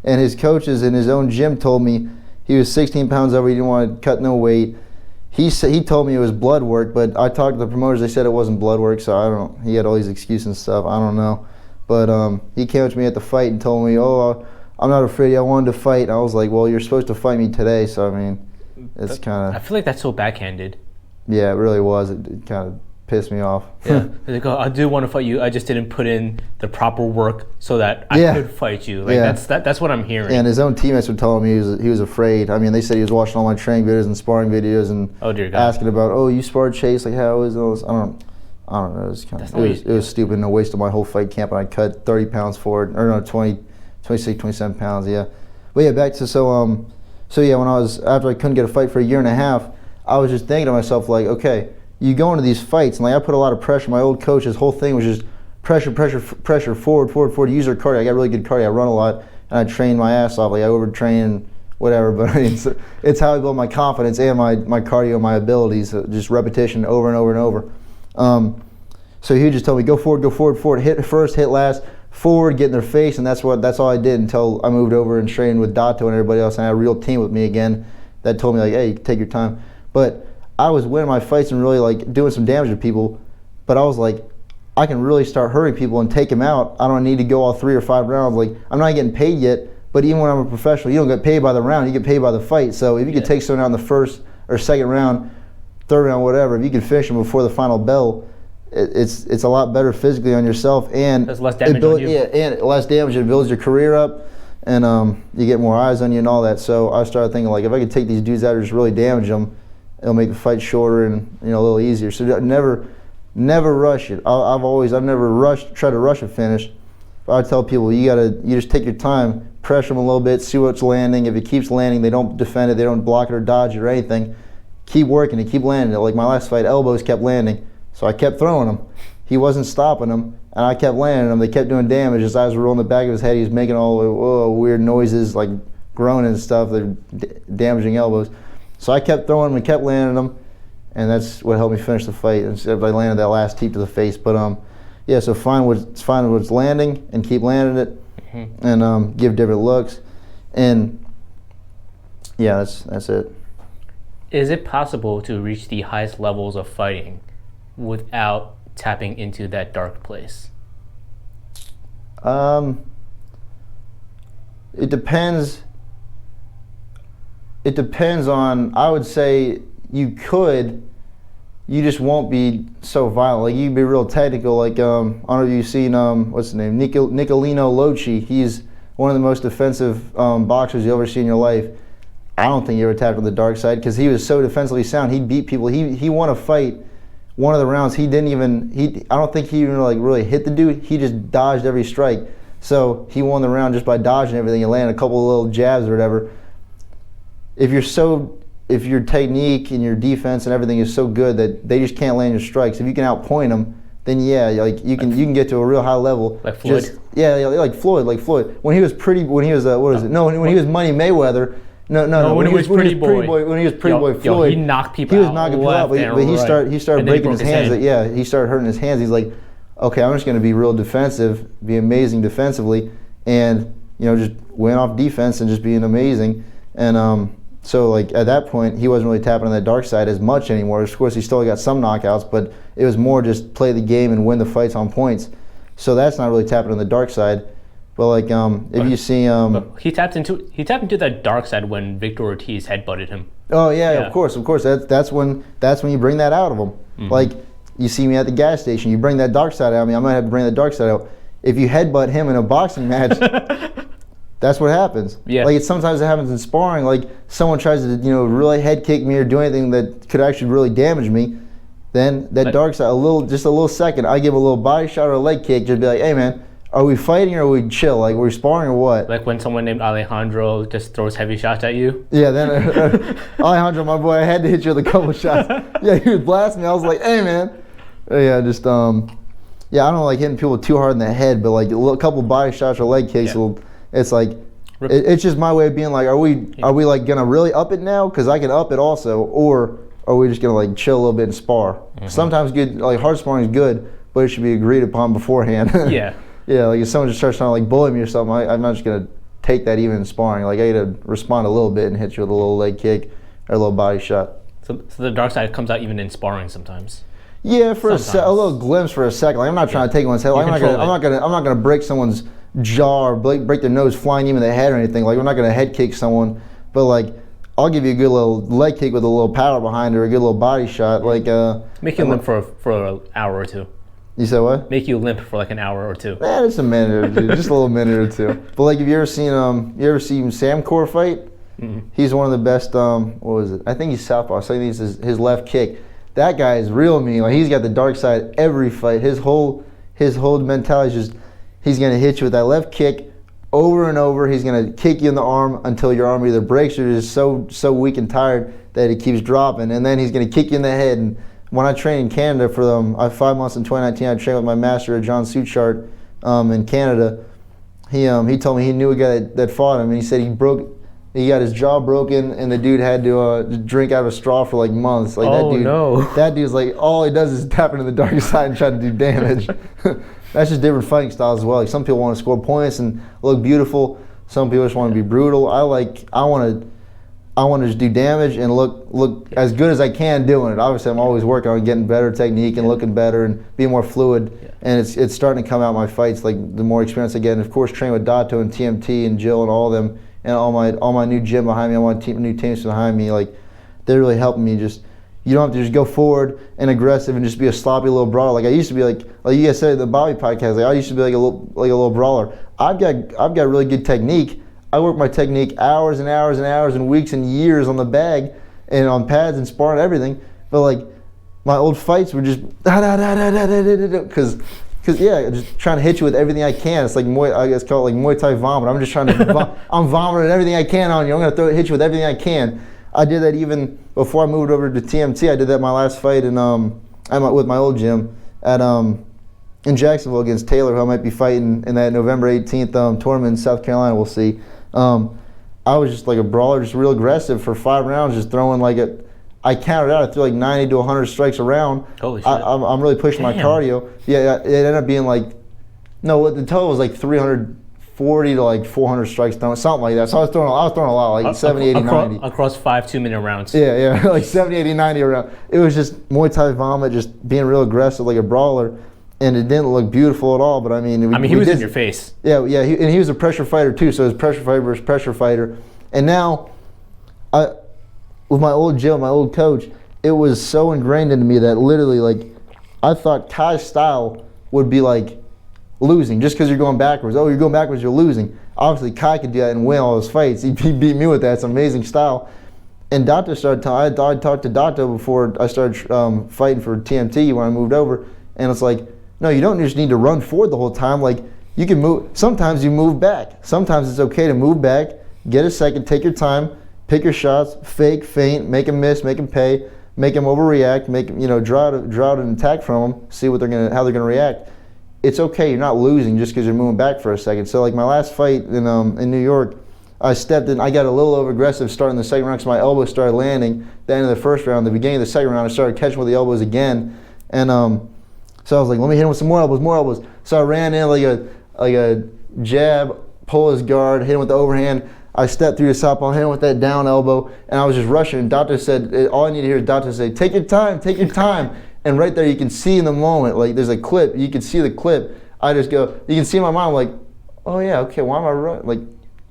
And his coaches in his own gym told me he was 16 pounds over. He didn't want to cut no weight. He told me it was blood work, but I talked to the promoters. They said it wasn't blood work, so I don't know. He had all these excuses and stuff. I don't know. But he came up to me at the fight and told me, I'm not afraid. I wanted to fight. And I was like, well, you're supposed to fight me today. So, I mean, it's kind of... I feel like that's so backhanded. Yeah, it really was. It kind of pissed me off. Yeah. Like, I do want to fight you. I just didn't put in the proper work so that I could fight you. Like that's what I'm hearing. And his own teammates were telling me he was afraid. I mean, they said he was watching all my training videos and sparring videos and asking about, you sparred Chase, like how is this? I don't know. It was kind of it was stupid and a waste of my whole fight camp, and I cut 30 pounds for it, or no, 26, 27 pounds. Yeah, but yeah, back to so yeah, after I couldn't get a fight for a year and a half, I was just thinking to myself like, okay, you go into these fights, and like I put a lot of pressure. My old coach, his whole thing was just pressure, forward, use their cardio. I got really good cardio. I run a lot, and I train my ass off. Like I overtrain and whatever, but I mean, it's how I build my confidence and my cardio, my abilities. Just repetition over and over and over. So he would just tell me, go forward, hit first, hit last, forward, get in their face, and that's all I did until I moved over and trained with Dato and everybody else, and I had a real team with me again that told me like, hey, take your time. But I was winning my fights and really like doing some damage to people, but I was like, I can really start hurting people and take them out. I don't need to go all 3 or 5 rounds. Like, I'm not getting paid yet, but even when I'm a professional, you don't get paid by the round, you get paid by the fight. So if you could take someone out in the first or second round, third round, whatever, if you can finish them before the final bell, it's a lot better physically on yourself, and there's less damage on you. Yeah, and less damage. It builds your career up, and you get more eyes on you and all that. So I started thinking like, if I could take these dudes out and just really damage them, it'll make the fight shorter and a little easier. So never rush it. I've never tried to rush a finish. But I tell people you just take your time, pressure them a little bit, see what's landing. If it keeps landing, they don't defend it, they don't block it or dodge it or anything. Keep working it, keep landing it. Like my last fight, elbows kept landing, so I kept throwing them. He wasn't stopping them, and I kept landing them. They kept doing damage. His eyes were rolling the back of his head. He was making all weird noises, like groaning and stuff. They're damaging elbows. So I kept throwing them and kept landing them, and that's what helped me finish the fight. Instead, I landed that last teep to the face. But yeah. So find what's landing and keep landing it, and give different looks, and yeah, that's it. Is it possible to reach the highest levels of fighting without tapping into that dark place? It depends. It depends on, I would say you could, you just won't be so violent. Like you'd be real technical. Like I don't know if you've seen what's his name, Nicolino Loci. He's one of the most defensive boxers you ever see in your life. I don't think he ever tapped on the dark side because he was so defensively sound. He beat people. He won a fight. One of the rounds, I don't think he even like really hit the dude. He just dodged every strike. So he won the round just by dodging everything and landing a couple of little jabs or whatever. If your technique and your defense and everything is so good that they just can't land your strikes, if you can outpoint them, then yeah, like you can get to a real high level. Like Floyd. Like Floyd. When he was what is it? No, when he was Money Mayweather. No. When he was Pretty Boy Floyd, he knocked people out. He was knocking people out, but he started breaking his hands. He started hurting his hands. He's like, okay, I'm just going to be real defensive, be amazing defensively, and just win off defense and just being amazing. And so like at that point, he wasn't really tapping on that dark side as much anymore. Of course, he still got some knockouts, but it was more just play the game and win the fights on points. So that's not really tapping on the dark side. But like if you see he tapped into that dark side when Victor Ortiz headbutted him. Oh yeah. Of course. That's when you bring that out of them. Mm-hmm. Like you see me at the gas station, you bring that dark side out of me. I might have to bring that dark side out. If you headbutt him in a boxing match, that's what happens. Yeah. Like sometimes it happens in sparring. Like someone tries to really head kick me or do anything that could actually really damage me. Then that dark side, just a little second, I give a little body shot or a leg kick, just be like, hey man, are we fighting or are we chill? Like, we're sparring or what? Like when someone named Alejandro just throws heavy shots at you? Yeah, then Alejandro, my boy, I had to hit you with a couple shots. Yeah, he was blasting me. I was like, hey, man. Yeah, just, I don't like hitting people too hard in the head, but like a couple body shots or leg kicks, it's like, it's just my way of being like, are we like going to really up it now? Because I can up it also, or are we just going to like chill a little bit and spar? Mm-hmm. Sometimes good, like hard sparring is good, but it should be agreed upon beforehand. Yeah. Yeah, like if someone just starts trying to like bully me or something, I'm not just gonna take that even in sparring. Like I gotta respond a little bit and hit you with a little leg kick or a little body shot. So the dark side comes out even in sparring sometimes. Yeah, for a little glimpse for a second. Like I'm not trying to take one's head. Like, I'm not gonna break someone's jaw or break their nose flying them in the head or anything. Like we're not gonna head kick someone, but like I'll give you a good little leg kick with a little power behind it or a good little body shot. Like make you limp for an hour or two. You said what? Make you limp for like an hour or two. Just a minute or two, just a little minute or two. But like, have you ever seen Sam Core fight? Mm-hmm. He's one of the best. What was it? I think he's southpaw. So I think it's his left kick. That guy is real mean. Like he's got the dark side every fight. His whole mentality is just he's gonna hit you with that left kick over and over. He's gonna kick you in the arm until your arm either breaks or is so weak and tired that it keeps dropping, and then he's gonna kick you in the head. And when I trained in Canada for them, 5 months in 2019, I trained with my master, John Suchart, in Canada. He told me he knew a guy that fought him, and he said he broke He got his jaw broken, and the dude had to drink out of a straw for like months. Like Oh, that dude, no. that dude's like all he does is tap into the dark side and try to do damage. That's just different fighting styles as well. Like some people want to score points and look beautiful. Some people just want to be brutal. I want to just do damage and look as good as I can doing it. Obviously, I'm always working on getting better technique and looking better and being more fluid. Yeah. And it's starting to come out in my fights. Like the more experience I get, and of course, train with Dato and TMT and Jill and all of them, and all my new gym behind me, all my new teams behind me. Like they're really helping me. Just you don't have to just go forward and aggressive and just be a sloppy little brawler. Like I used to be like you guys said in the Bobby podcast. Like I used to be like a little brawler. I've got really good technique. I work my technique hours and hours and hours and weeks and years on the bag and on pads and sparring and everything. But like my old fights were just because yeah, just trying to hit you with everything I can. It's like I guess call it like Muay Thai vomit. I'm just trying to I'm vomiting everything I can on you. I'm gonna hit you with everything I can. I did that even before I moved over to TMT. I did that my last fight in with my old gym at in Jacksonville against Taylor, who I might be fighting in that November 18th tournament in South Carolina. We'll see. I was just like a brawler, just real aggressive for 5 rounds, just throwing like I counted out. I threw like 90 to 100 strikes a round. Holy shit! I'm really pushing my cardio. Yeah, it ended up being like the total was like 340 to like 400 strikes thrown, something like that. So I was throwing a lot, like 70, 80, 90 across 5 2-minute rounds. Yeah, like 70, 80, 90 around. It was just Muay Thai vomit, just being real aggressive like a brawler. And it didn't look beautiful at all, but I mean, he was in your face. Yeah, and he was a pressure fighter too, so it was pressure fighter versus pressure fighter. And now, with my old gym, my old coach, it was so ingrained into me that literally, like, I thought Kai's style would be like losing, just because you're going backwards. Oh, you're going backwards, you're losing. Obviously, Kai could do that and win all his fights. He beat me with that. It's amazing style. And Dato started. I talked to Dato before I started fighting for TMT when I moved over, and it's like, no, you don't just need to run forward the whole time. Like, you can move. Sometimes you move back. Sometimes it's okay to move back, get a second, take your time, pick your shots, fake, feint, make them miss, make them pay, make them overreact, make them, draw out an attack from them, see how they're gonna react. It's okay. You're not losing just because you're moving back for a second. So like my last fight in New York, I stepped in. I got a little over aggressive starting the second round because my elbows started landing. The end of the first round, the beginning of the second round, I started catching with the elbows again, and so I was like, let me hit him with some more elbows. So I ran in like a jab, pull his guard, hit him with the overhand. I stepped through the southpaw, hit him with that down elbow, and I was just rushing. And Dato said, all I need to hear is Dato say, take your time. And right there you can see in the moment, like there's a clip, you can see the clip. I just go, you can see in my mind, like, oh yeah, okay, why am I running? Like,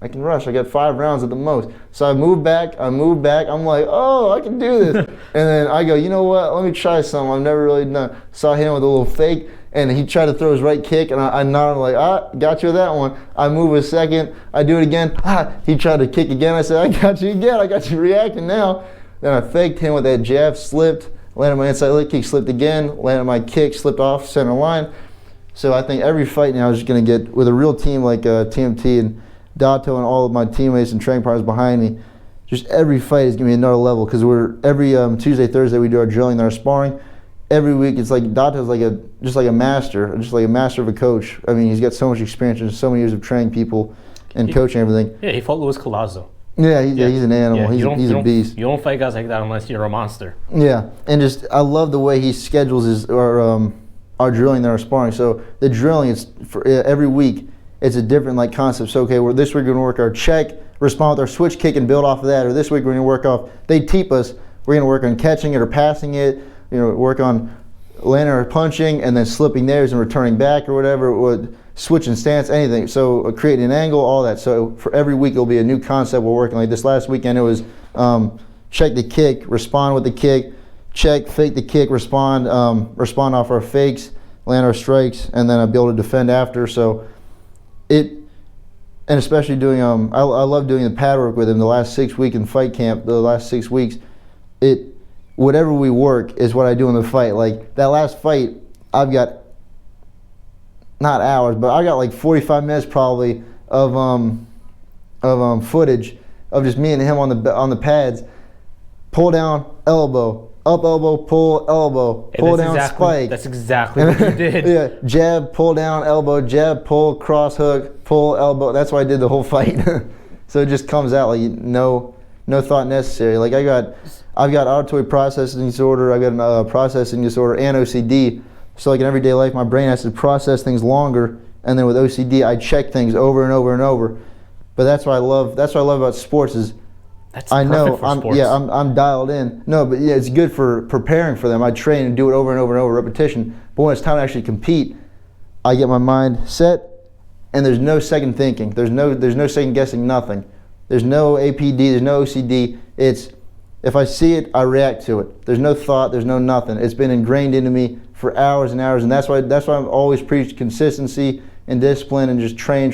I can rush. I got 5 rounds at the most. So I moved back. I'm like, oh, I can do this. And then I go, you know what? Let me try something I've never really done. So I hit him with a little fake, and he tried to throw his right kick, and I nodded like, got you with that one. I move a second. I do it again. He tried to kick again. I said, I got you again. I got you reacting now. Then I faked him with that jab, slipped, landed my inside leg kick, slipped again, landed my kick, slipped off center line. So I think every fight now is just going to get, with a real team like TMT and Dato and all of my teammates and training partners behind me, just every fight is going to be another level because every Tuesday, Thursday we do our drilling and our sparring. Every week it's like Dato's just like a master of a coach. I mean, he's got so much experience and so many years of training people and coaching everything. Yeah, he fought Luis Collazo. Yeah, he's an animal. Yeah, he's a beast. You don't fight guys like that unless you're a monster. Yeah, and just I love the way he schedules our drilling and our sparring. So the drilling is for every week. It's a different concept. So okay, this week we're going to work our check, respond with our switch kick and build off of that. Or this week we're going to work off. They teep us. We're going to work on catching it or passing it. Work on landing or punching and then slipping theirs and returning back or whatever. Or switching stance, anything. So creating an angle, all that. So for every week it'll be a new concept we're working. Like this last weekend it was check the kick, respond with the kick, check, fake the kick, respond off our fakes, land our strikes, and then be able to defend after. So and especially doing I love doing the pad work with him the last 6 weeks in fight camp. The last 6 weeks, whatever we work is what I do in the fight. Like that last fight, I've got not hours, but I got like 45 minutes probably of footage of just me and him on the pads. Pull down, elbow, up elbow, pull, elbow, pull down, spike. That's exactly what you did. Yeah, jab, pull down, elbow, jab, pull, cross hook, pull, elbow. That's why I did the whole fight. So it just comes out like no thought necessary. Like I've got auditory processing disorder, I've got a processing disorder and OCD. So like in everyday life, my brain has to process things longer, and then with OCD, I check things over and over and over. But that's what I love. That's what I love about sports is That's I know perfect for sports. I'm dialed in. No, but yeah, it's good for preparing for them. I train and do it over and over and over, repetition. But when it's time to actually compete, I get my mind set, and there's no second thinking. There's no second guessing. Nothing. There's no APD. There's no OCD. It's if I see it, I react to it. There's no thought. There's no nothing. It's been ingrained into me for hours and hours, and that's why I've always preached consistency and discipline and just train.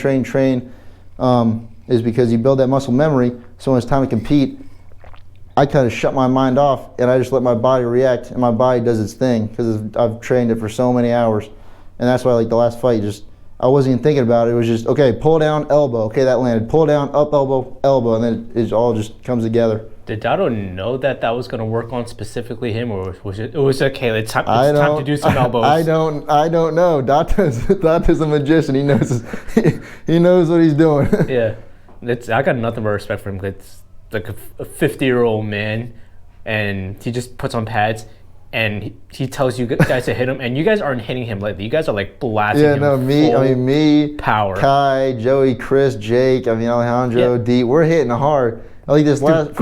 Is because you build that muscle memory. So when it's time to compete, I kind of shut my mind off and I just let my body react, and my body does its thing because I've trained it for so many hours. And that's why like the last fight, I wasn't even thinking about it. It was just, okay, pull down, elbow. Okay, that landed. Pull down, up, elbow, and then it all just comes together. Did Dado know that was going to work on specifically him, or was it okay? It's time to do some elbows. I don't know. Dato's a magician. He knows he knows what he's doing. Yeah, I got nothing but respect for him. It's like a 50-year-old man, and he just puts on pads, and he tells you guys to hit him, and you guys aren't hitting him lightly. You guys are like blasting him. Me, power. Kai, Joey, Chris, Jake, Alejandro, D. We're hitting hard. Like this last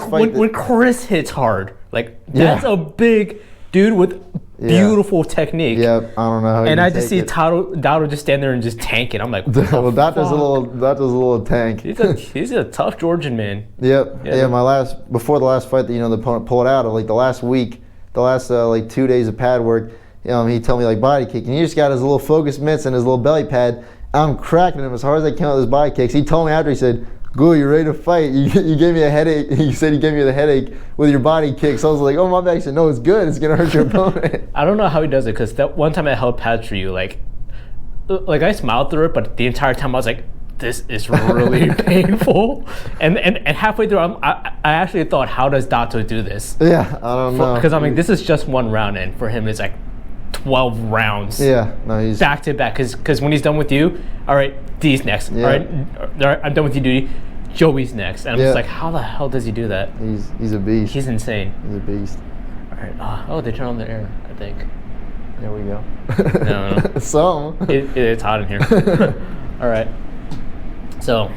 fight. When Chris hits hard, like that's a big dude with beautiful technique. Yeah, I don't know. And I just see Dado just stand there and just tank it. I'm like, well, Dato's a little tank. He's a tough Georgian man. Yep. Yeah. Before the last fight that the opponent pulled out of, like the last week, like 2 days of pad work, he told me like body kicking. He just got his little focus mitts and his little belly pad. I'm cracking him as hard as I can with his body kicks. He told me after, he said, "Goo, you ready to fight? You gave me a headache." He said he gave me the headache with your body kicks. So I was like, "Oh, my bad." He said, "No, it's good. It's gonna hurt your opponent." I don't know how he does it, because that one time I held pads for you, like I smiled through it, but the entire time I was like, "This is really painful." And halfway through, I actually thought, "How does Dato do this?" Yeah, I don't know. Because I'm like, this is just one round, and for him, it's like 12 rounds. Yeah, no, he's back to back. Because when he's done with you, all right, D's next. Yeah. All right, I'm done with you, dude. Joey's next. And I'm just like, how the hell does he do that? He's a beast. He's insane. He's a beast. All right. They turned on the air, I think. There we go. No. Some. It's hot in here. All right. So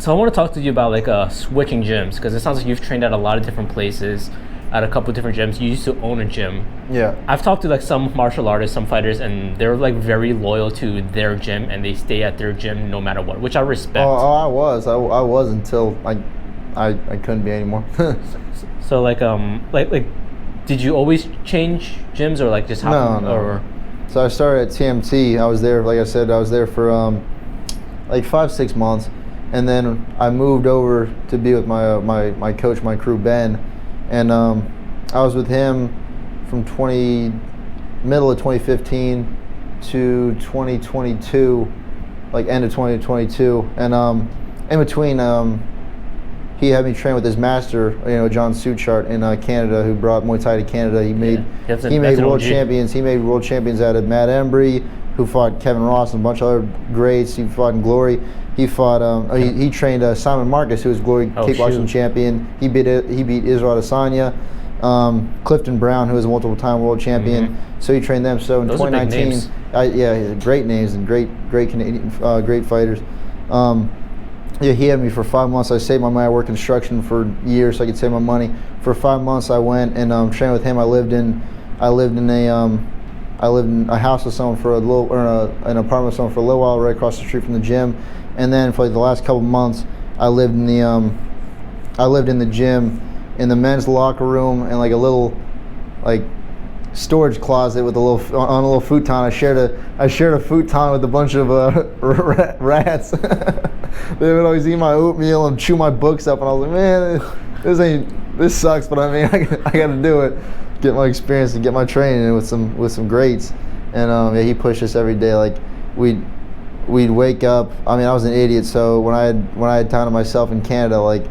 I want to talk to you about like switching gyms, because it sounds like you've trained at a lot of different places, at a couple different gyms. You used to own a gym. Yeah. I've talked to like some martial artists, some fighters, and they're like very loyal to their gym, and they stay at their gym no matter what, which I respect. I was until I couldn't be anymore. So like did you always change gyms, or like just happen? No. Or So I started at TMT. I was there, like I said, for like 5-6 months, and then I moved over to be with my coach, my crew, Ben. And I was with him from middle of 2015 to 2022, like end of 2022. And in between, he had me train with his master, John Suchart in Canada, who brought Muay Thai to Canada. He made world champions. He made world champions out of Matt Embry, who fought Kevin Ross and a bunch of other greats. He fought in Glory. He fought. He trained Simon Marcus, who was Glory kickboxing champion. He beat Israel Adesanya. Clifton Brown, who was a multiple-time world champion. Mm-hmm. So he trained them. So in Those 2019, great names and great Canadian, great fighters. He had me for 5 months. I saved my money. I worked construction for years, so I could save my money. For 5 months, I went and trained with him. I lived in a house with someone for an apartment with someone for a little while, right across the street from the gym. And then for like the last couple months, I lived in the gym, in the men's locker room, and like a little like storage closet with a little futon. I shared a futon with a bunch of rats. They would always eat my oatmeal and chew my books up, and I was like, man, this sucks, but I mean, I got to do it, get my experience and get my training with some greats. And he pushed us every day. Like we'd wake up. I mean, I was an idiot, so when I had time to myself in Canada, like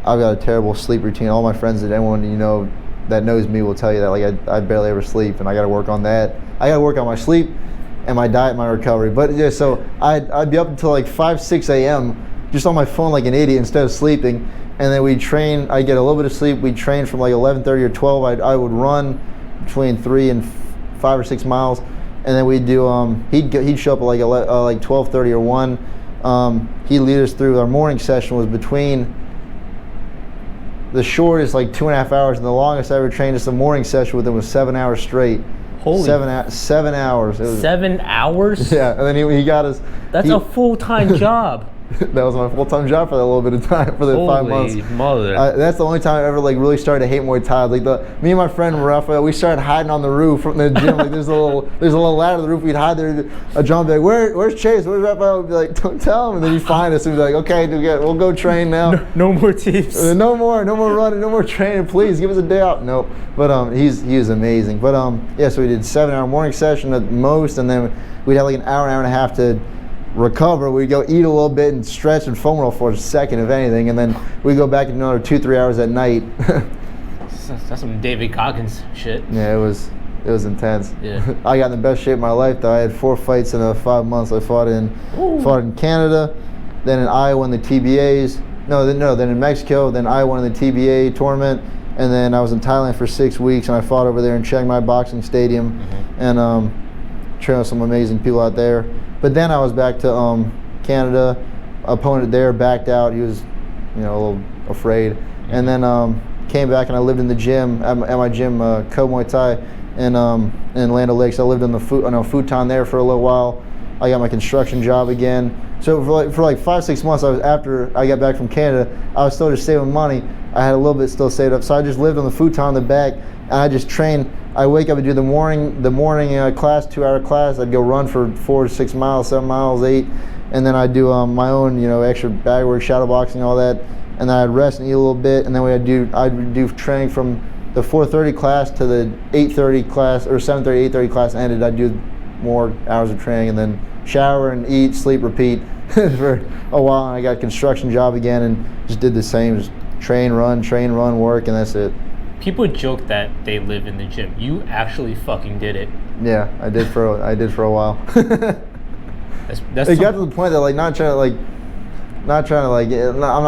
I've got a terrible sleep routine. All my friends and anyone that knows me will tell you that. Like I barely ever sleep, and I got to work on that. I got to work on my sleep and my diet, my recovery. But yeah, so I'd be up until like 5-6 a.m. just on my phone like an idiot instead of sleeping. And then we'd train. I'd get a little bit of sleep. We'd train from like 11:30 or 12. I would run between 3 and 5 or 6 miles, and then we'd do. He'd show up at like 12:30 or 1. He'd lead us through. Our morning session was between. The shortest like 2.5 hours, and the longest I ever trained just a morning session with him was 7 hours straight. Holy 7 hours. It was, 7 hours? Yeah, and then he got us. That's a full-time job. That was my full-time job for that little bit of time, for the 5 months. Holy mother. That's the only time I ever like really started to hate Muay Thai. Like me and my friend Rafael, we started hiding on the roof from the gym. Like there's a little ladder on the roof. We'd hide there. John would be like, where's Chase? Where's Rafael? We'd be like, don't tell him. And then he'd find us and be like, okay, we'll go train now. No more tips. No more running, no more training. Please give us a day out. No, but he was amazing. But yeah, so we did 7-hour morning session at most, and then we'd have like an hour and a half to recover. We'd go eat a little bit and stretch and foam roll for a second, if anything, and then we go back another 2-3 hours at night. That's some David Goggins shit. Yeah, it was intense. Yeah. I got in the best shape of my life though. I had 4 fights in 5 months. I fought in Canada, then in Iowa in the TBAs. Then in Mexico, then Iowa in the TBA tournament, and then I was in Thailand for 6 weeks, and I fought over there in Chiang Mai Boxing Stadium, and trained with some amazing people out there. But then I was back to Canada. Opponent there backed out. He was, a little afraid. And then came back and I lived in the gym at my gym, Co Muay Thai, in Land O'Lakes. I lived on a futon there for a little while. I got my construction job again. So for like 5-6 months, after I got back from Canada, I was still just saving money. I had a little bit still saved up, so I just lived on the futon in the back, and I just trained. I wake up and do the morning class, 2-hour class. I'd go run for 4 to 6 miles, 7 miles, 8, and then I'd do my own, extra bag work, shadow boxing, all that, and then I'd rest and eat a little bit, and then I'd do training from the 4:30 class to the 8:30 class, or 7:30, 8:30 class ended. I'd do more hours of training, and then shower and eat, sleep, repeat for a while, and I got a construction job again, and just did the same, just train, run, work, and that's it. People joke that they live in the gym. You actually fucking did it. Yeah, I did for a while. That's it got to the point that I'm not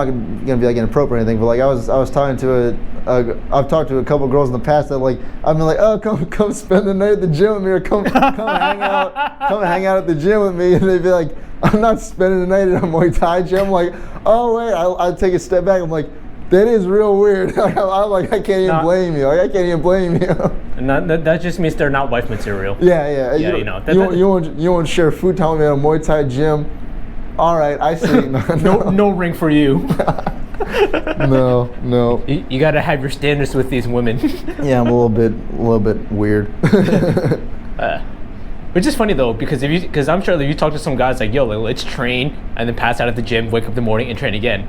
gonna be like inappropriate or anything, but like I was talking to I've talked to a couple of girls in the past that like I've been like, oh, come spend the night at the gym with me, or come hang out at the gym with me, and they'd be like, I'm not spending the night at a Muay Thai gym. I'm like, oh wait, I'll take a step back. I'm like, that is real weird. I can't even blame you. I can't even blame you. And that just means they're not wife material. Yeah. You won't share food time with me at a Muay Thai gym. All right, I see. No ring for you. No. You got to have your standards with these women. Yeah, I'm a little bit weird. Which is funny though, because I'm sure that you talk to some guys like, yo, let's train and then pass out at the gym, wake up in the morning and train again.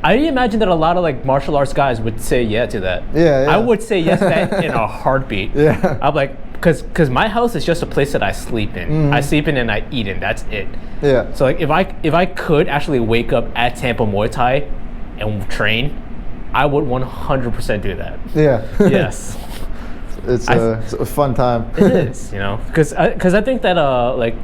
I imagine that a lot of like martial arts guys would say yeah to that. Yeah. I would say yes to that in a heartbeat. Yeah. I'm like, because my house is just a place that I sleep in. Mm-hmm. I sleep in and I eat in. That's it. Yeah. So like if I could actually wake up at Tampa Muay Thai and train, I would 100% do that. Yeah. Yes. It's a fun time. It is, because I think that like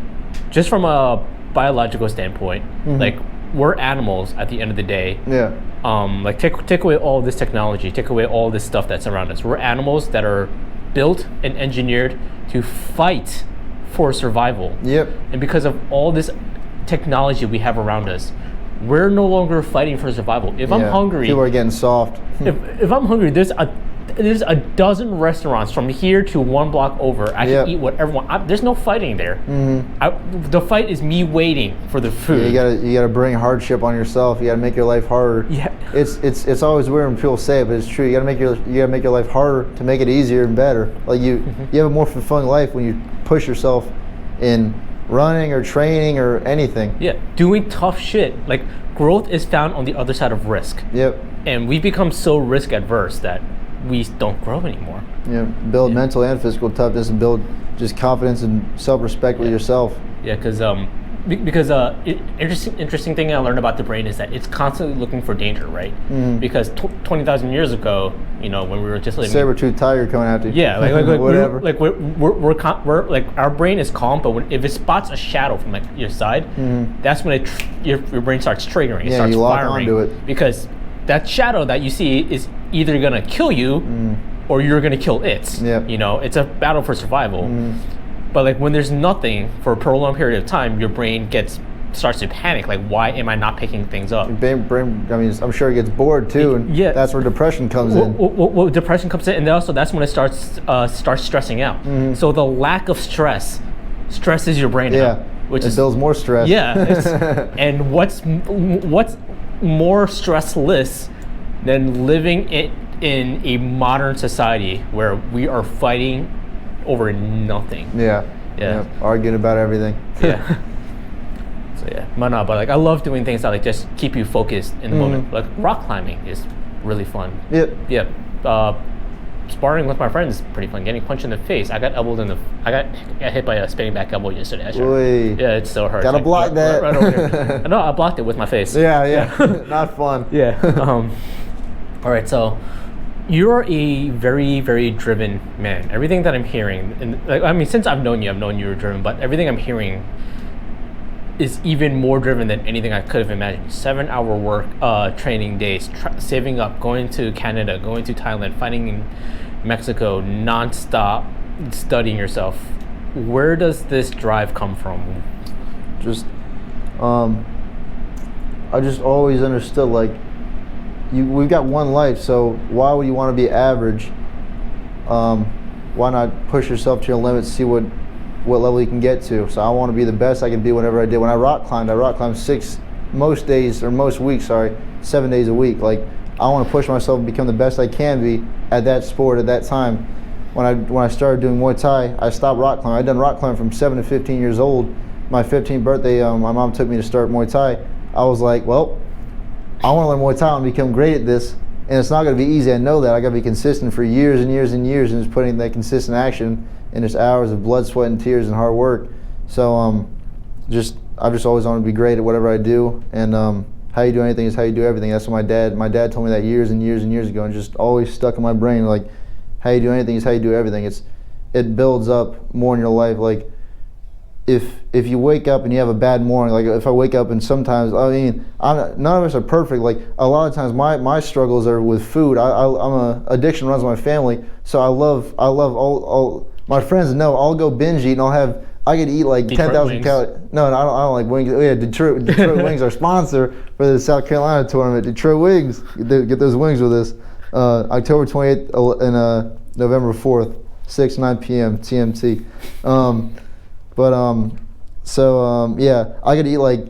just from a biological standpoint, mm-hmm. like we're animals at the end of the day. Yeah. Like take away all this technology, take away all this stuff that's around us. We're animals that are built and engineered to fight for survival. Yep. And because of all this technology we have around us, we're no longer fighting for survival. If I'm hungry, people are getting soft. If I'm hungry, there's a dozen restaurants from here to 1 block over. I can eat whatever I want. There's no fighting there. Mm-hmm. The fight is me waiting for the food. Yeah, you gotta bring hardship on yourself. You gotta make your life harder. Yeah. It's always weird when people say it, but it's true. You gotta make your life harder to make it easier and better. Like you have a more fulfilling life when you push yourself in running or training or anything. Yeah, doing tough shit. Like growth is found on the other side of risk. Yep. And we've become so risk adverse that we don't grow anymore. Yeah, build mental and physical toughness, and build just confidence and self-respect with yourself. Yeah, because Because interesting thing I learned about the brain is that it's constantly looking for danger, right? Because 20,000 years ago, when we were just living, saber-tooth tiger coming after you. yeah, like whatever. we're like our brain is calm, but if it spots a shadow from like your side, that's when your brain starts triggering. It starts you lock firing onto it. because that shadow that you see is either gonna kill you or you're gonna kill it. Yep. It's a battle for survival. But like when there's nothing for a prolonged period of time, your brain starts to panic. Like, why am I not picking things up? Brain, I mean, I'm sure it gets bored too, and that's where depression comes in. Well, depression comes in, and also that's when it starts stressing out. So the lack of stress stresses your brain out, which it builds more stress. Yeah, and what's more stressless than living in a modern society where we are fighting over nothing. Yeah. Arguing about everything. Yeah. So yeah, but like I love doing things that like just keep you focused in the moment. Like rock climbing is really fun. Yep. Yeah. Sparring with my friends is pretty fun. Getting punched in the face. I got hit by a spinning back elbow yesterday. Yeah, it still hurts. Gotta block that. Right over there. No, I blocked it with my face. Yeah. Not fun. Yeah. All right, so you're a very, very driven man. Everything that I'm hearing, and since I've known you were driven, but everything I'm hearing is even more driven than anything I could have imagined. 7-hour work, training days, saving up, going to Canada, going to Thailand, fighting in Mexico, non-stop, studying yourself. Where does this drive come from? Just, I just always understood, like, we've got one life, so why would you want to be average? Why not push yourself to your limits, see what level you can get to? So I want to be the best I can be whenever I did. When I rock climbed 7 days a week. Like, I want to push myself and become the best I can be at that sport at that time. When I started doing Muay Thai, I stopped rock climbing. I'd done rock climbing from 7 to 15 years old. My 15th birthday, my mom took me to start Muay Thai. I was like, well, I want to learn Muay Thai and become great at this, and it's not going to be easy. I know that. I got to be consistent for years and years and years, and just putting that consistent action in just hours of blood, sweat, and tears and hard work. So I've just always wanted to be great at whatever I do, and how you do anything is how you do everything. That's what my dad told me that years and years and years ago, and just always stuck in my brain. Like, how you do anything is how you do everything. It builds up more in your life. Like, if you wake up and you have a bad morning, like if I wake up and sometimes, none of us are perfect. Like, a lot of times my struggles are with food. Addiction runs my family, so I love all my friends know I'll go binge eat, and I could eat like 10,000 calories. No, I don't like wings. Oh yeah, Detroit Wings, our sponsor for the South Carolina tournament. Detroit Wings, get those wings with us. October 28th and November 4th, 6 9 p.m. TMT. Yeah, I could eat like,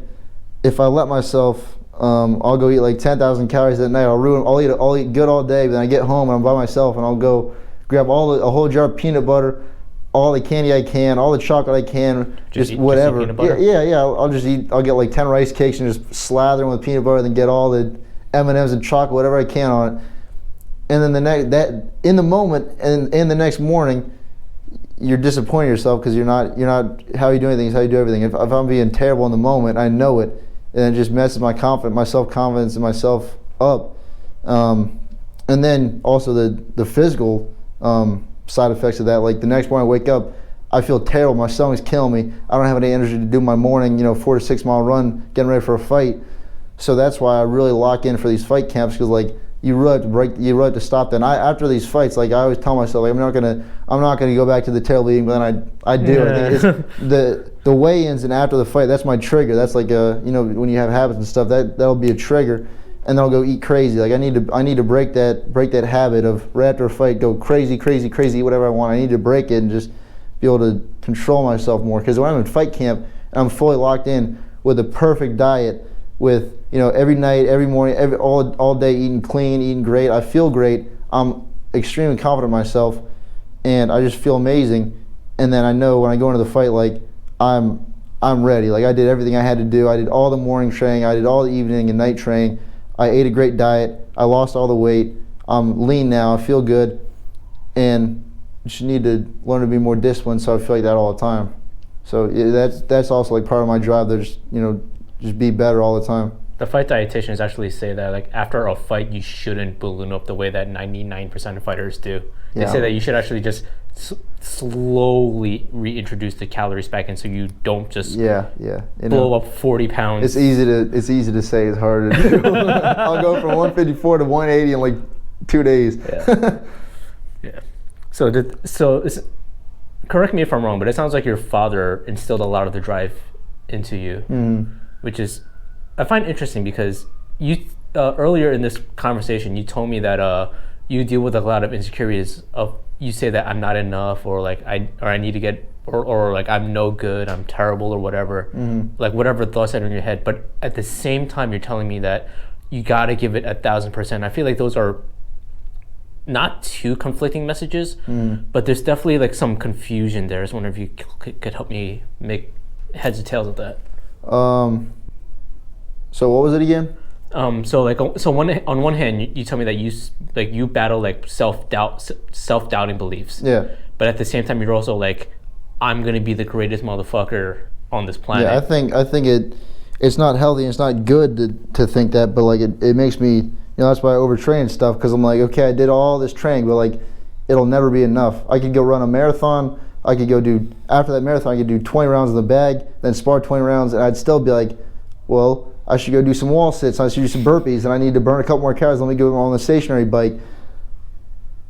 if I let myself, I'll go eat like 10,000 calories that night. I'll eat good all day, but then I get home and I'm by myself, and I'll go grab a whole jar of peanut butter, all the candy I can, all the chocolate I can, just whatever. Peanut butter? Yeah. I'll get like 10 rice cakes and just slather them with peanut butter, then get all the M&Ms and chocolate, whatever I can on it. And then in the moment and in the next morning, you're disappointing yourself because you're not how you do anything is how you do everything. If I'm being terrible in the moment, I know it, and it just messes my self-confidence and myself up. And then also the physical side effects of that. Like, the next morning I wake up, I feel terrible. My stomach's killing me. I don't have any energy to do my morning 4 to 6 mile run, getting ready for a fight. So that's why I really lock in for these fight camps, because like, you really have to stop that. And after these fights, like, I always tell myself, like, I'm not gonna go back to the terrible eating, but then I do. Yeah. I think it's the weigh-ins and after the fight, that's my trigger. That's like when you have habits and stuff, that'll be a trigger, and then I'll go eat crazy. Like, I need to break that habit of right after a fight, go crazy, eat whatever I want. I need to break it and just be able to control myself more. Because when I'm in fight camp and I'm fully locked in with a perfect diet, with every night, every morning, all day, eating clean, eating great, I feel great. I'm extremely confident in myself, and I just feel amazing. And then I know when I go into the fight, like, I'm ready. Like, I did everything I had to do. I did all the morning training. I did all the evening and night training. I ate a great diet. I lost all the weight. I'm lean now. I feel good, and you just need to learn to be more disciplined. So I feel like that all the time. So that's also like part of my drive. There's just be better all the time. The fight dietitians actually say that like after a fight you shouldn't balloon up the way that 99% of fighters do. They say that you should actually just slowly reintroduce the calories back in, so you don't just blow up 40 pounds. It's easy to say. It's hard to do. I'll go from 154 to 180 in like 2 days. Yeah. So correct me if I'm wrong, but it sounds like your father instilled a lot of the drive into you, which is I find interesting because you earlier in this conversation you told me that you deal with a lot of insecurities of you say that I'm not enough or like I need to get or like I'm no good, I'm terrible or whatever, like whatever thoughts that are in your head. But at the same time, you're telling me that you got to give it 1,000%. I feel like those are not two conflicting messages, but there's definitely like some confusion there. I was wondering if you could help me make heads or tails of that. So what was it again? On one hand, you tell me that you battle like self-doubting beliefs. Yeah. But at the same time, you're also like, I'm gonna be the greatest motherfucker on this planet. Yeah, I think it's not healthy and it's not good to think that, but like it makes me, that's why I overtrain and stuff, because I'm like, okay, I did all this training, but like it'll never be enough. I could go run a marathon. I could go after that marathon, I could do 20 rounds in the bag, then spar 20 rounds, and I'd still be like, well, I should go do some wall sits, I should do some burpees, and I need to burn a couple more calories. Let me go on the stationary bike.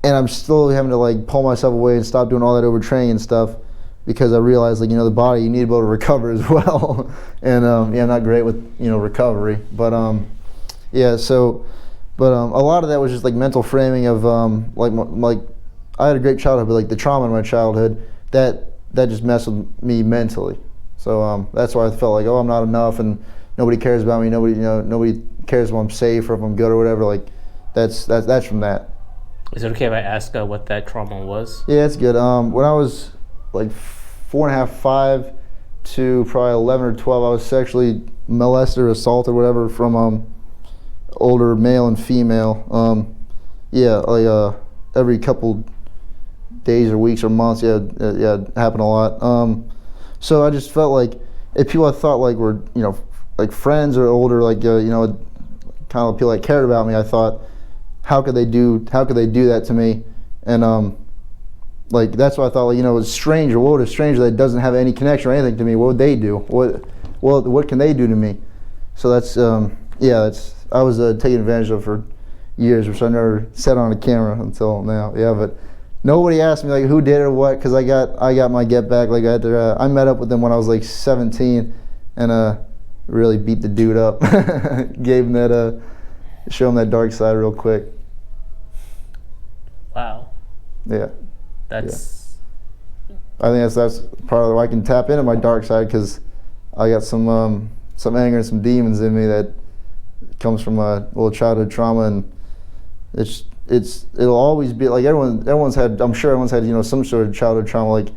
And I'm still having to like pull myself away and stop doing all that overtraining and stuff, because I realized like, the body, you need to be able to recover as well. And I'm not great with, recovery. But a lot of that was just like mental framing of like I had a great childhood, but like the trauma in my childhood, that just messed with me mentally. So that's why I felt like, I'm not enough and nobody cares about me. Nobody cares if I'm safe or if I'm good or whatever. Like that's from that. Is it okay if I ask what that trauma was? Yeah, it's good. When I was like 4.5, 5 to probably 11 or 12, I was sexually molested or assaulted, whatever, from older male and female. Every couple days or weeks or months, it happened a lot. So I just felt like if people I thought like were, like friends or older, like kind of people that cared about me, I thought, how could they do that to me? And like that's why I thought, like, a stranger, what would a stranger that doesn't have any connection or anything to me, what would they do? What can they do to me? So that's I was taken advantage of for years, which I never said on a camera until now. Yeah, but nobody asked me like who did it or what, because I got my get back. Like I met up with them when I was like 17, and really beat the dude up. Gave him that show him that dark side real quick. Wow. Yeah. That's. Yeah. I think that's part of the way I can tap into my dark side, because I got some anger and some demons in me that comes from a little childhood trauma, and it'll always be like everyone's had. I'm sure everyone's had some sort of childhood trauma. Like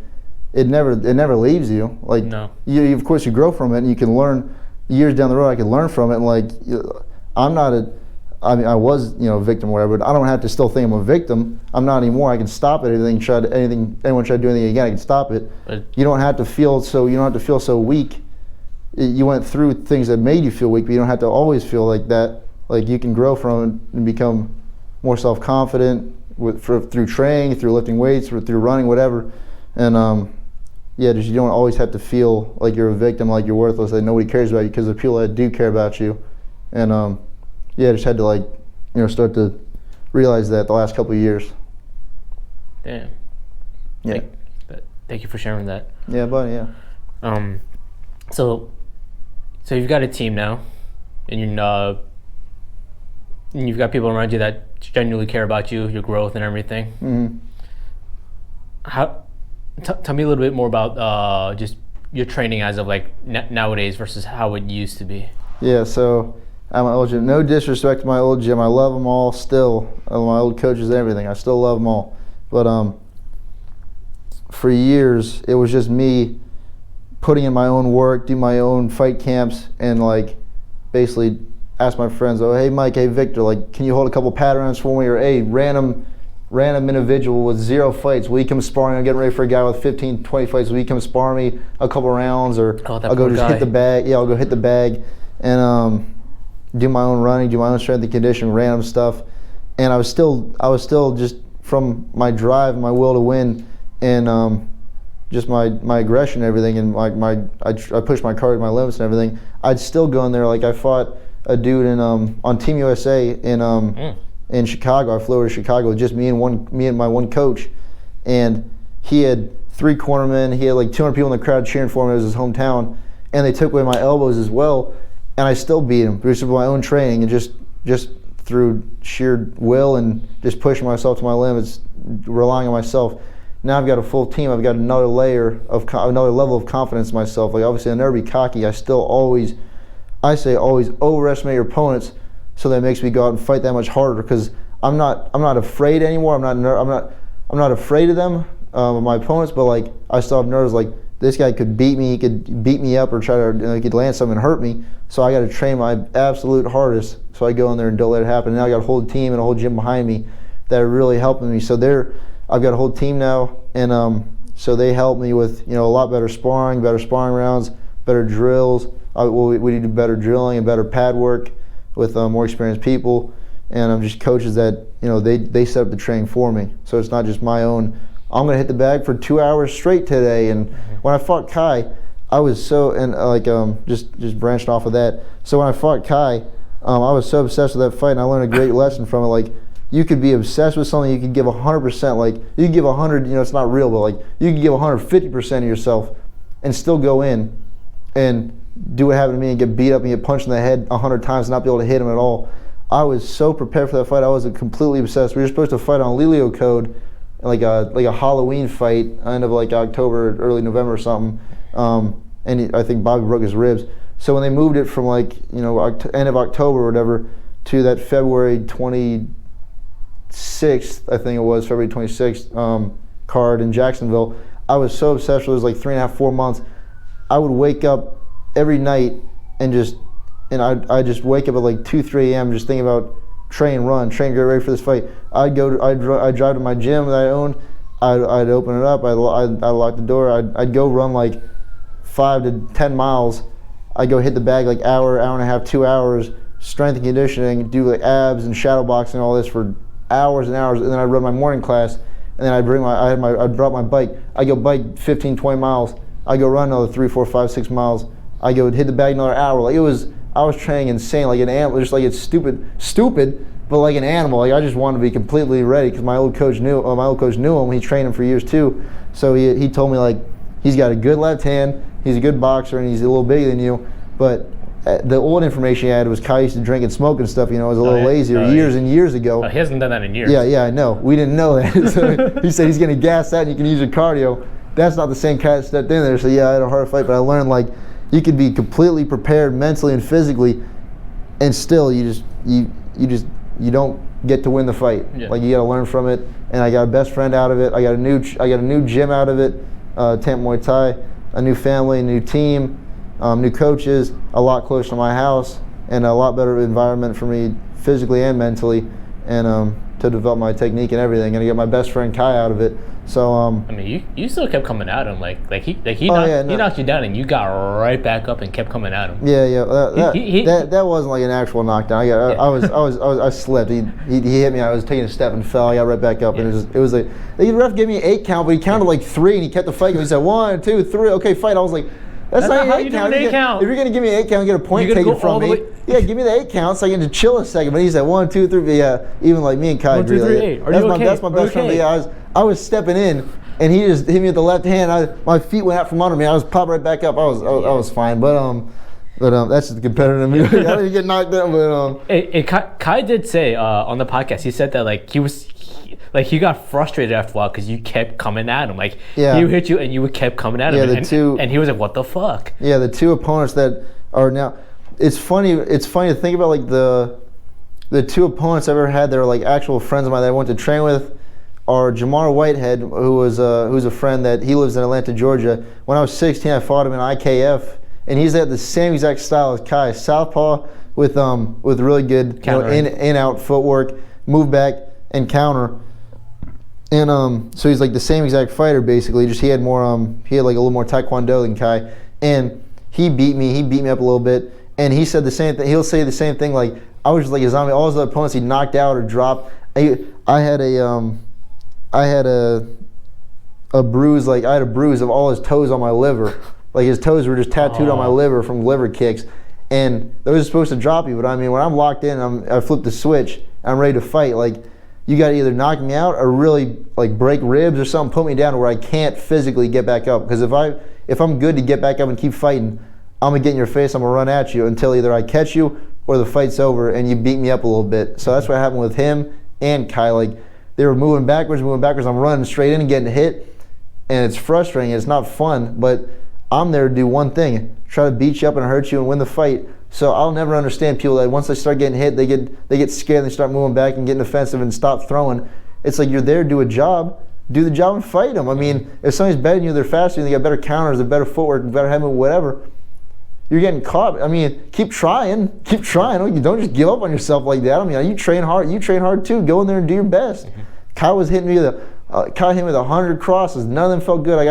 it never leaves you. Like no. You of course you grow from it, and you can learn. Years down the road, I can learn from it, and like I was a victim or whatever, but I don't have to still think I'm a victim. I'm not anymore. I can stop it. Anyone try to do anything again, I can stop it. But you don't have to feel so weak. You went through things that made you feel weak, but you don't have to always feel like that. Like you can grow from it and become more self-confident through training, through lifting weights, or through running, whatever. And just you don't always have to feel like you're a victim, like you're worthless, that nobody cares about you, because there are people that do care about you. And just had to start to realize that the last couple of years. Damn. Yeah. Thank you for sharing that. Yeah, buddy. Yeah. So you've got a team now, and you've got people around you that genuinely care about you, your growth, and everything. Mm-hmm. Tell me a little bit more about just your training as of like nowadays versus how it used to be. Yeah, so at my old gym, no disrespect to my old gym, I love them all still. My old coaches and everything, I still love them all. But for years, it was just me putting in my own work, do my own fight camps, and like basically ask my friends, oh, hey Mike, hey Victor, like can you hold a couple pad rounds for me, or hey, random random individual with 0 fights. Will you come spar me? I'm getting ready for a guy with 15, 20 fights. Will you come spar me a couple rounds? Or I'll go just hit the bag. Yeah, I'll go hit the bag and do my own running, do my own strength and conditioning, random stuff. And I was still just from my drive, my will to win, and just my aggression and everything, and I pushed my card, my limits and everything. I'd still go in there. Like I fought a dude on Team USA in Chicago. I flew over to Chicago, just me and my one coach, and he had 3 cornermen. He had like 200 people in the crowd cheering for him. It was his hometown, and they took away my elbows as well, and I still beat him just with my own training and just through sheer will and just pushing myself to my limits, relying on myself. Now I've got a full team. I've got another level of confidence in myself. Like obviously I'll never be cocky. I still always overestimate your opponents, so that makes me go out and fight that much harder, because I'm not afraid anymore. I'm not afraid of them, my opponents, but like I still have nerves. Like this guy could beat me. He could beat me up or try to he could land something and hurt me. So I got to train my absolute hardest. So I go in there and don't let it happen. And now I got a whole team and a whole gym behind me that are really helping me. So I've got a whole team now, and so they help me with a lot better sparring rounds, better drills. We need to do better drilling and better pad work with more experienced people, and I'm just coaches that they set up the training for me. So it's not just my own. I'm gonna hit the bag for 2 hours straight today. And when I fought Kai, I was so just branched off of that. So when I fought Kai, I was so obsessed with that fight, and I learned a great lesson from it. Like you could be obsessed with something, you could give 100%. Like you could give 100. It's not real, but like you could give 150% of yourself, and still go in and do what happened to me and get beat up and get punched in the head 100 times and not be able to hit him at all. I was so prepared for that fight. I was completely obsessed. We were supposed to fight on Lelio Code, like a Halloween fight, end of like October, early November or something. And I think Bobby broke his ribs. So when they moved it from like end of October or whatever to that February 26th, I think it was February 26th card in Jacksonville, I was so obsessed with it. It was like 3.5, 4 months. I would wake up every night and I just wake up at like 2, 3 a.m. just thinking about train, get ready for this fight. I'd drive to my gym that I owned. I'd open it up. I'd lock the door. I'd go run like 5 to 10 miles. I'd go hit the bag like hour and a half, 2 hours, strength and conditioning, do like abs and shadow boxing and all this for hours and hours, and then I'd run my morning class, and then I'd brought my bike. I'd go bike 15, 20 miles. I'd go run another 3, 4, 5, 6 miles. I go hit the bag another hour. Like I was training insane, like an animal, just like it's stupid, but like an animal. Like I just wanted to be completely ready, because my old coach knew him. He trained him for years too. So he told me like he's got a good left hand, he's a good boxer, and he's a little bigger than you. But the old information he had was Kai used to drink and smoke and stuff. Was a little lazier years and years ago. He hasn't done that in years. Yeah, I know. We didn't know that. So he said he's gonna gas that and you can use your cardio. That's not the same guy that stepped in there. So yeah, I had a hard fight, but I learned like you could be completely prepared mentally and physically, and still you don't get to win the fight. Yeah. Like you got to learn from it. And I got a best friend out of it. I got a new gym out of it, Tampa Muay Thai, a new family, a new team, new coaches, a lot closer to my house, and a lot better environment for me physically and mentally, and to develop my technique and everything. And I got my best friend Kai out of it. So I mean, you still kept coming at him, he knocked you down, and you got right back up and kept coming at him. Yeah. That wasn't like an actual knockdown. I slipped. He hit me. I was taking a step and fell. I got right back up, and it was like the ref gave me an 8 count, but he counted like 3, and he kept the fight. He said 1, 2, 3. Okay, fight. I was like, that's not an 8 count. If you're gonna give me an 8 count, get a point taken from me. Yeah, give me the 8 count so I can just chill a second. But he said 1, 2, 3. But yeah, even like me and Kai agree. 1, 2, 3, 8. That's my best friend. But yeah, I was stepping in, and he just hit me with the left hand. My feet went out from under me. I was popped right back up. I was fine. But that's just the competitor in me. I didn't get knocked down. But Kai did say on the podcast, he said that like he got frustrated after a while because you kept coming at him. Like he would hit you and you kept coming at him. And he was like, "What the fuck?" Yeah, the two opponents that are now. It's funny. It's funny to think about like the two opponents I've ever had that are like actual friends of mine that I went to train with. Are Jamar Whitehead, who's a friend that he lives in Atlanta, Georgia. When I was 16, I fought him in IKF, and he's at the same exact style as Kai, southpaw with really good in out footwork, move back and counter. And so he's like the same exact fighter basically. Just he had more he had like a little more taekwondo than Kai, and he beat me. He beat me up a little bit, and he said the same thing. He'll say the same thing like I was just like a zombie. All his other opponents he knocked out or dropped. I had a bruise, like I had a bruise of all his toes on my liver. Like his toes were just tattooed on my liver from liver kicks. And those are supposed to drop you, but I mean, when I'm locked in, I flip the switch, I'm ready to fight. Like, you got to either knock me out or really like break ribs or something, put me down to where I can't physically get back up. Because if I'm good to get back up and keep fighting, I'm gonna get in your face, I'm gonna run at you until either I catch you or the fight's over and you beat me up a little bit. So that's what happened with him and Kai. Like, they were moving backwards. I'm running straight in and getting hit, and it's frustrating. It's not fun, but I'm there to do one thing: try to beat you up and hurt you and win the fight. So I'll never understand people that once they start getting hit, they get scared and they start moving back and getting defensive and stop throwing. It's like, you're there to do a job. Do the job and fight them. I mean, if somebody's better than you, they're faster, they got better counters, they're better footwork, better head movement, whatever, you're getting caught. I mean, keep trying. Don't just give up on yourself like that. I mean, you train hard too. Go in there and do your best. Kai was hitting me Kai hit me with 100 crosses. None of them felt good. Like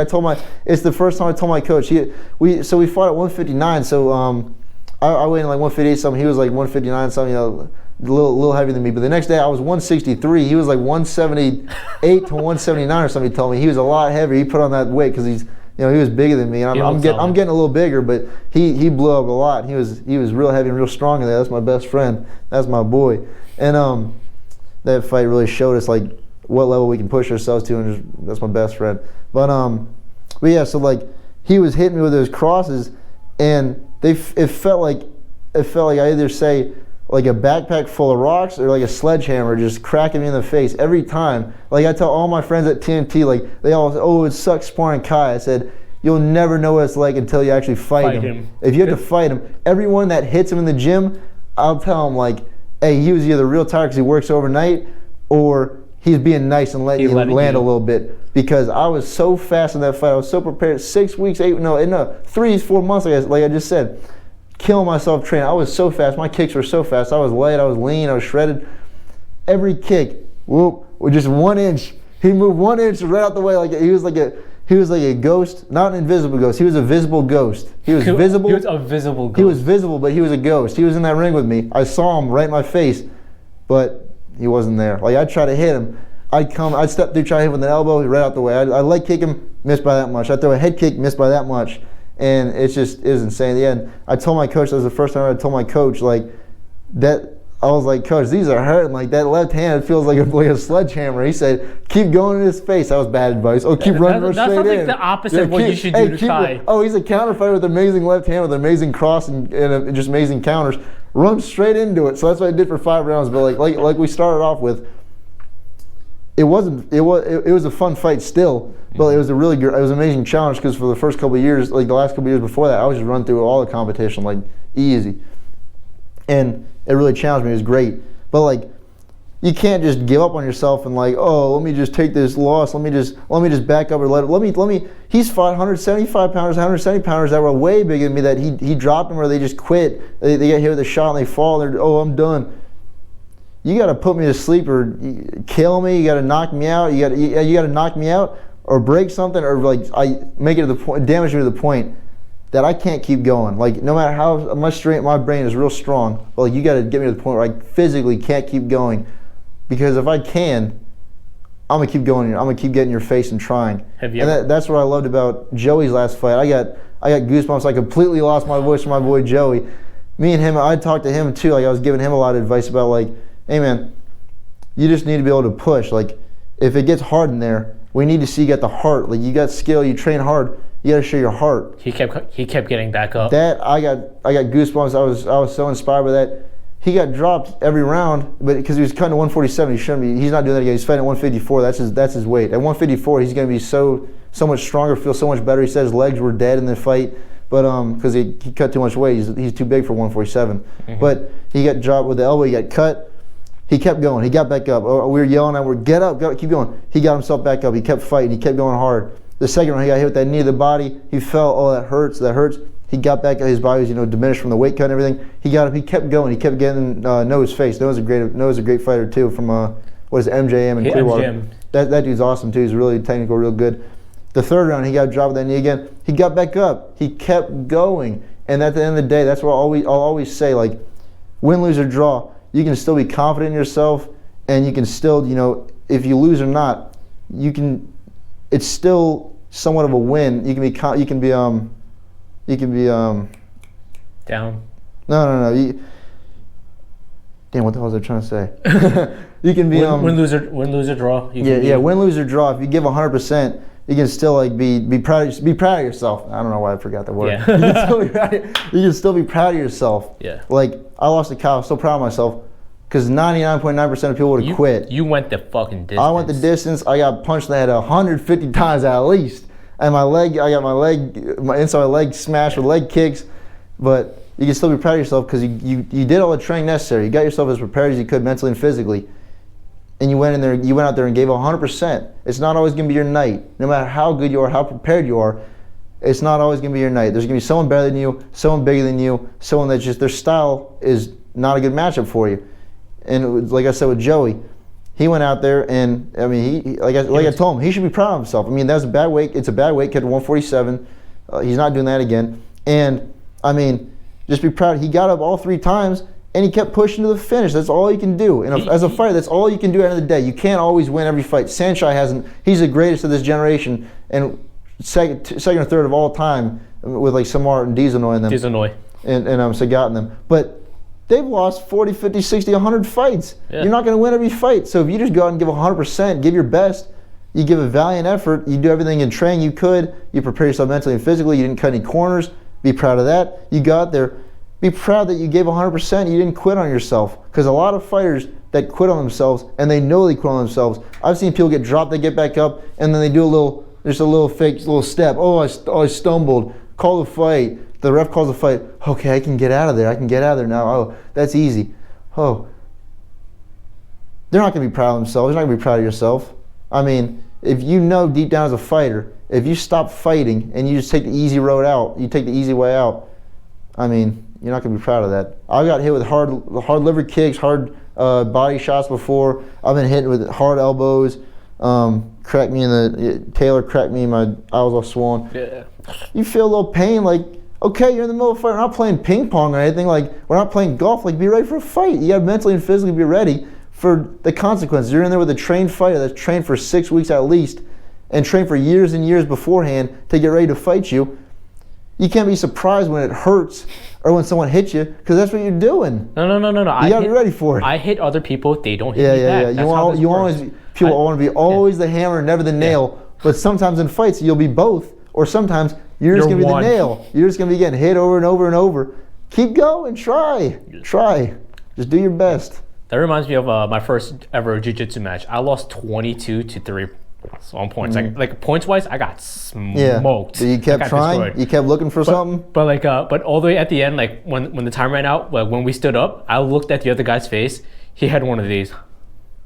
it's the first time I told my coach. We fought at 159. So I weighed in like 158 something. He was like 159 something. You know, a little heavier than me. But the next day I was 163. He was like 178 to 179 or something. He told me he was a lot heavier. He put on that weight because he was bigger than me. And I'm getting a little bigger, but he blew up a lot. He was real heavy and real strong in there. That's my best friend. That's my boy. And that fight really showed us like what level we can push ourselves to, and that's my best friend. But yeah, so like he was hitting me with those crosses, and it felt like I either say like a backpack full of rocks or like a sledgehammer just cracking me in the face every time. Like, I tell all my friends at TNT, like, they all say, oh, it sucks sparring Kai. I said, you'll never know what it's like until you actually fight him. If you have to fight him, everyone that hits him in the gym, I'll tell him like, hey, he was either real tired because he works overnight, or he's being nice and letting you land a little bit. Because I was so fast in that fight. I was so prepared. 6 weeks, 3-4 months, like I just said, killing myself training. I was so fast. My kicks were so fast. I was light. I was lean. I was shredded. Every kick, whoop, with just 1 inch. He moved 1 inch right out the way. Like he was like a ghost, not an invisible ghost. He was a visible ghost. He was visible. He was a visible ghost. He was visible, but he was a ghost. He was in that ring with me. I saw him right in my face, but he wasn't there. Like, I'd try to hit him. I'd step through, try to hit him with an elbow, right out the way. I'd leg kick him, miss by that much. I'd throw a head kick, miss by that much. And it was insane. In the end, I told my coach, that was the first time I told my coach, like, that, I was like, Coach, these are hurting. Like, that left hand feels like a sledgehammer. He said, keep going in his face. That was bad advice. Oh, keep running straight in. That's like the opposite of what you should do to Kai. Oh, he's a counter fighter with amazing left hand, with amazing cross and just amazing counters. Run straight into it. So that's what I did for 5 rounds. But like we started off with, it was a fun fight still, but it was an amazing challenge, because for the first couple of years, like the last couple of years before that, I was just running through all the competition like easy, and it really challenged me. It was great, but like, you can't just give up on yourself and like, oh, let me just take this loss. Let me just back up, or let me. He's fought 175 pounders, 170 pounders that were way bigger than me, that he dropped them, or they just quit. They get hit with a shot and they fall. And oh, I'm done. You got to put me to sleep or kill me. You got to knock me out. You got to knock me out or break something, or like make it to the point, damage me to the point that I can't keep going. Like, no matter how my brain is real strong, but like, you got to get me to the point where I physically can't keep going, because if I can, I'm gonna keep going. I'm gonna keep getting in your face and trying. That's what I loved about Joey's last fight. I got goosebumps. I completely lost my voice for my boy Joey. Me and him, I talked to him too. Like, I was giving him a lot of advice about like, hey man, you just need to be able to push. Like, if it gets hard in there, we need to see you got the heart. Like, you got skill, you train hard, you got to show your heart. He kept getting back up. That I got goosebumps. I was so inspired by that. He got dropped every round, but because he was cutting to 147, he's not doing that again. He's fighting at 154. That's his weight. At 154, he's going to be so much stronger, feel so much better. He said his legs were dead in the fight, but because he cut too much weight. He's too big for 147. Mm-hmm. But he got dropped with the elbow. He got cut. He kept going. He got back up. We were yelling at him, get up, keep going. He got himself back up. He kept fighting. He kept going hard. The second round, he got hit with that knee to the body. He fell. Oh, that hurts. He got back. His body was, diminished from the weight cut and everything. He got up. He kept going. He kept getting Noah's face. Noah's a great fighter too. From what is it, MJM in Yeah, Clearwater. MGM. That dude's awesome too. He's really technical, real good. The third round, he got dropped with that knee again. He got back up. He kept going. And at the end of the day, that's what I'll always say, like, win, lose, or draw, you can still be confident in yourself, and you can still, you know, if you lose or not, it's still somewhat of a win. You can be Down. No. Damn, what the hell was I trying to say? You can be win, lose, or draw. Win, lose, or draw. If you give 100%, you can still like be proud of yourself. I don't know why I forgot the word. Yeah. You can still be proud of yourself. Yeah. Like, I lost a cow, I'm still proud of myself, because 99.9% of people would have quit. You went the fucking distance. I went the distance. I got punched in the head 150 times at least, and I got my inside my leg smashed with leg kicks. But you can still be proud of yourself because you did all the training necessary. You got yourself as prepared as you could mentally and physically, and you went out there and gave 100%. It's not always going to be your night. No matter how good you are, how prepared you are, it's not always going to be your night. There's going to be someone better than you, someone bigger than you, someone that's just, their style is not a good matchup for you. And it was, like I said with Joey, he went out there and, I mean, I told him, he should be proud of himself. I mean, that was a bad weight. It's a bad weight cut to 147. He's not doing that again. And, I mean, just be proud. He got up all 3 times, and he kept pushing to the finish. That's all you can do. And as a fighter, that's all you can do at the end of the day. You can't always win every fight. Saenchai hasn't. He's the greatest of this generation, and second or third of all time with like Samart and Dizanoy and them. Dizanoy. And Sagat and them. But they've lost 40, 50, 60, 100 fights. Yeah. You're not going to win every fight. So if you just go out and give 100%, give your best, you give a valiant effort, you do everything in training you could, you prepare yourself mentally and physically, you didn't cut any corners, be proud of that. You got there. Be proud that you gave 100%, you didn't quit on yourself. Because a lot of fighters that quit on themselves, and they know they quit on themselves. I've seen people get dropped, they get back up, and then they do a little fake step. Oh, I stumbled. Call the fight. The ref calls the fight. Okay, I can get out of there. I can get out of there now. Oh, that's easy. Oh. They're not going to be proud of themselves. They're not going to be proud of yourself. I mean, if you know deep down as a fighter, if you stop fighting and you just take the easy road out, you take the easy way out, I mean, you're not going to be proud of that. I got hit with hard liver kicks, hard body shots before. I've been hit with hard elbows. Taylor cracked me in my, I was all swollen. Yeah. You feel a little pain, like, okay, you're in the middle of a fight. We're not playing ping pong or anything. Like, we're not playing golf. Like, be ready for a fight. You got to mentally and physically be ready for the consequences. You're in there with a trained fighter that's trained for 6 weeks at least and trained for years and years beforehand to get ready to fight you. You can't be surprised when it hurts or when someone hits you, because that's what you're doing. No. You gotta be ready for it. I hit other people, they don't hit me back. Yeah. People want to be always the hammer, never the nail. But sometimes in fights, you'll be both, or sometimes you're just gonna be the nail. You're just gonna be getting hit over and over and over. Keep going, try. Just do your best. That reminds me of my first ever jiu-jitsu match. I lost 22-3 on points. Like points wise, I got smoked. Yeah. So you kept trying. Destroyed. You kept looking for something. But all the way at the end, like when the time ran out, like when we stood up, I looked at the other guy's face. He had one of these.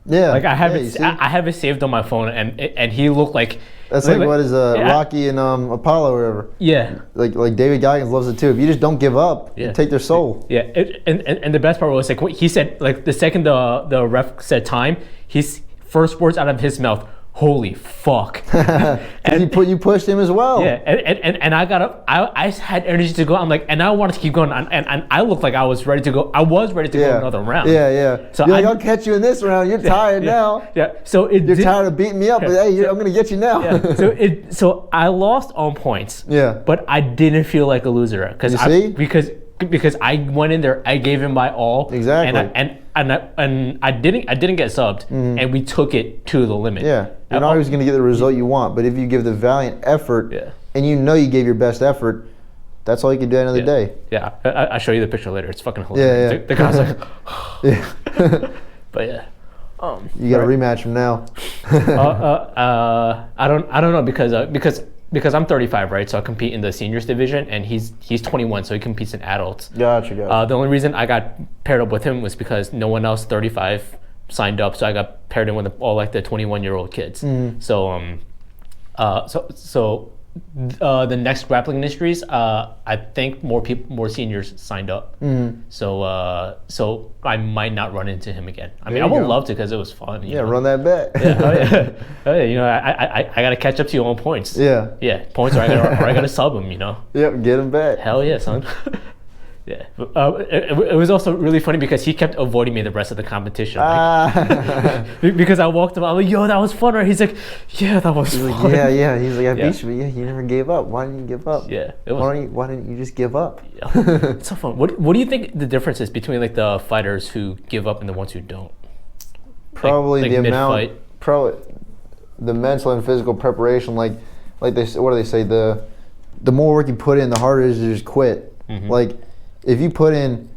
Yeah. Like I have it saved on my phone, and he looked like. That's like what is Rocky and Apollo or whatever. Yeah. Like David Goggins loves it too. If you just don't give up, you take their soul. Yeah. And the best part was like he said, like the second the ref said time, his first words out of his mouth, "Holy fuck!" And you pushed him as well. Yeah, and I got up. I had energy to go. I'm like, and I wanted to keep going. And I looked like I was ready to go. I was ready to go another round. Yeah. So I'll catch you in this round. You're tired now. Yeah. So you're tired of beating me up, but hey, I'm gonna get you now. Yeah. So I lost on points. Yeah. But I didn't feel like a loser because I went in there. I gave him my all. Exactly. And I didn't get subbed, and we took it to the limit. Yeah, you're not always going to get the result you want, but if you give the valiant effort, and you know you gave your best effort, that's all you can do at the end of the day. Yeah, I'll show you the picture later. It's fucking hilarious. Yeah. The guy's like, yeah. But yeah. You got to rematch him now. I don't know because I'm 35, right? So I compete in the seniors division, and he's 21, so he competes in adults. Gotcha. The only reason I got paired up with him was because no one else 35 signed up, so I got paired in with all like the 21-year-old kids. So the next grappling industries, I think more seniors signed up. So I might not run into him again. I mean, I would love to because it was fun. You know? Run that bet. Oh, yeah. You know, I gotta catch up to you on points. Yeah, points, or I gotta sub him. You know. Yep, get him back. Hell yeah, son. Yeah, it was also really funny because he kept avoiding me the rest of the competition. Because I walked him, I'm like, yo, that was fun, right? He's like, yeah, that was fun. Like, yeah. He's like, I beat you, but you never gave up. Why didn't you give up? Yeah. Why didn't you just give up? Yeah. It's so fun. What do you think the difference is between like the fighters who give up and the ones who don't? Probably like the mid-fight? amount, probably the mental and physical preparation. Like what do they say? The more work you put in, the harder it is to just quit. Like, if you put in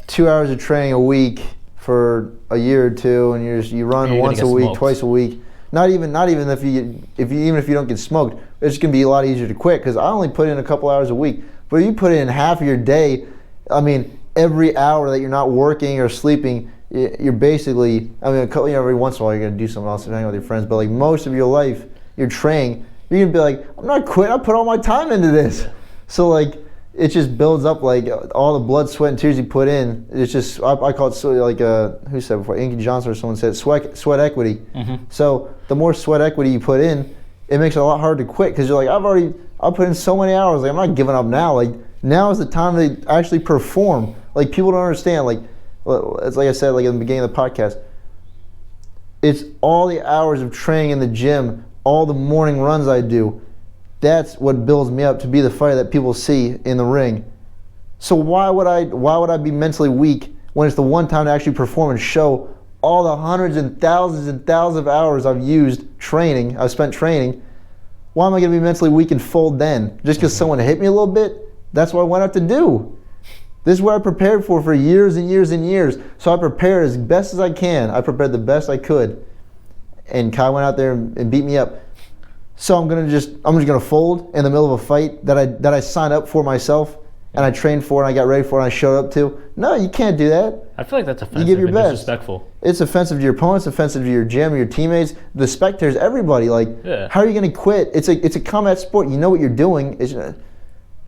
2 hours of training a week for a year or two, and you run once a week, twice a week, not even if you don't get smoked, it's just gonna be a lot easier to quit. Because I only put in a couple hours a week, but if you put in half of your day, I mean, every hour that you're not working or sleeping, you're basically, I mean, every once in a while you're gonna do something else, hang out with your friends, but like most of your life, you're training. You're gonna be like, I'm not quitting. I put all my time into this. So like, it just builds up, like all the blood, sweat, and tears you put in. It's just, I call it like who said before, Inky Johnson or someone said sweat equity. So the more sweat equity you put in, it makes it a lot harder to quit because you're like, I put in so many hours. Like, I'm not giving up now. Like, now is the time to actually perform. Like, people don't understand. Like, it's like I said, like in the beginning of the podcast, it's all the hours of training in the gym, all the morning runs I do. That's what builds me up to be the fighter that people see in the ring. So why would I be mentally weak when it's the one time to actually perform and show all the hundreds and thousands of hours I've spent training? Why am I going to be mentally weak and fold then? Just because someone hit me a little bit? That's what I went out to do. This is what I prepared for years and years and years. So I prepared as best as I can. I prepared the best I could. And Kai went out there and beat me up. So I'm just gonna fold in the middle of a fight that I signed up for myself and I trained for and I got ready for and I showed up to. No, you can't do that. I feel like that's offensive. You give your best. Disrespectful. It's offensive to your opponents, offensive to your gym, your teammates, the spectators, everybody. Like, how are you gonna quit? It's a combat sport. You know what you're doing.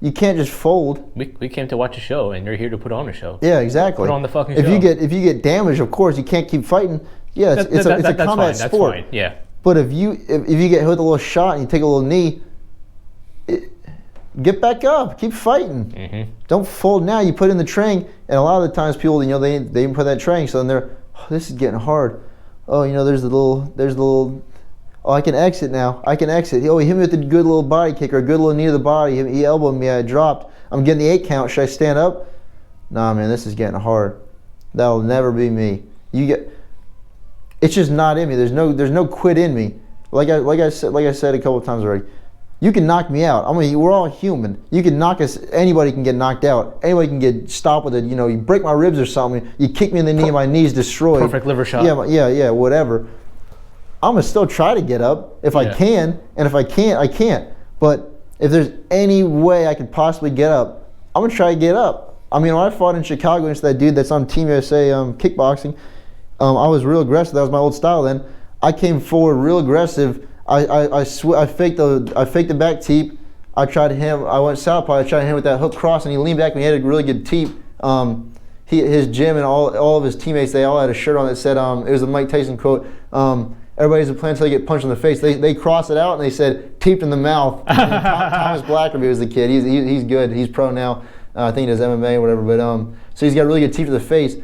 You can't just fold. We came to watch a show, and you're here to put on a show. Yeah, exactly. Put on the fucking show. If you get damaged, of course you can't keep fighting. Yeah, it's a combat sport. That's fine. Yeah. But if you get hit with a little shot and you take a little knee, get back up, keep fighting. Don't fold now. You put in the training, and a lot of the times people, they even put that training, so then they're, this is getting hard. Oh, there's the little. Oh, I can exit now. I can exit. Oh, he hit me with a good little body kick or a good little knee to the body. He elbowed me. I dropped. I'm getting the 8 count. Should I stand up? Nah, man, this is getting hard. That'll never be me. It's just not in me. There's no quit in me. Like I said a couple of times already. You can knock me out. We're all human. You can knock us. Anybody can get knocked out. Anybody can get stopped with it. You break my ribs or something. You kick me in the knee, and my knee's destroyed. Perfect liver shot. Yeah, whatever. I'm gonna still try to get up if I can, and if I can't, I can't. But if there's any way I could possibly get up, I'm gonna try to get up. When I fought in Chicago against that dude that's on Team USA kickboxing, I was real aggressive. That was my old style then. I came forward real aggressive. I faked the back teep. I went southpaw. I tried to hit him with that hook cross, and he leaned back and he had a really good teep. His gym and all of his teammates, they all had a shirt on that said, it was a Mike Tyson quote, everybody's a plan until you get punched in the face. They crossed it out and they said, teeped in the mouth. Thomas Blackerby was the kid. He's good. He's pro now. I think he does MMA or whatever. But so he's got a really good teep to the face.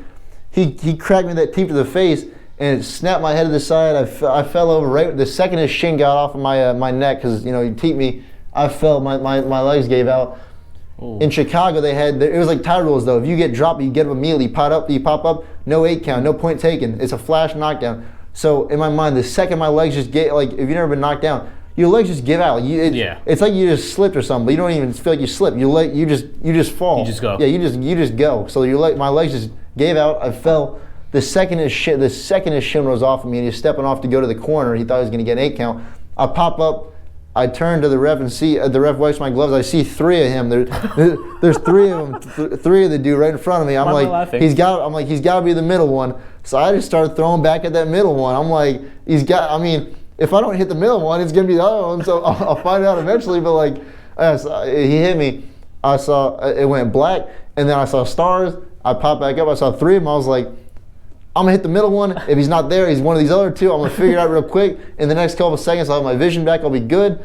He cracked me that teep to the face and it snapped my head to the side. I fell over right the second his shin got off of my neck because he teeped me. I fell. My legs gave out. Ooh. In Chicago, it was like tire rules though. If you get dropped, you get up immediately. You pop up, no 8 count, no point taken. It's a flash knockdown. So in my mind, the second my legs just get, like, if you've never been knocked down, your legs just give out. It's like you just slipped or something, but you don't even feel like you slipped. You just fall. You just go. Yeah, you just go. So my legs just gave out. I fell. The second his shin was off of me, and he's stepping off to go to the corner. He thought he was going to get an 8 count. I pop up. I turn to the ref and see the ref wipes my gloves. I see 3 of him. There's 3 of them. 3 of the dude right in front of me. I'm like, he's got to be the middle one. So I just started throwing back at that middle one. I'm like, if if I don't hit the middle one, it's gonna be the other one. So I'll find out eventually. But like, he hit me. I saw it went black, and then I saw stars. I popped back up. I saw 3 of them. I was like, I'm gonna hit the middle one. If he's not there, he's one of these other 2. I'm gonna figure it out real quick. In the next couple of seconds, I'll have my vision back. I'll be good.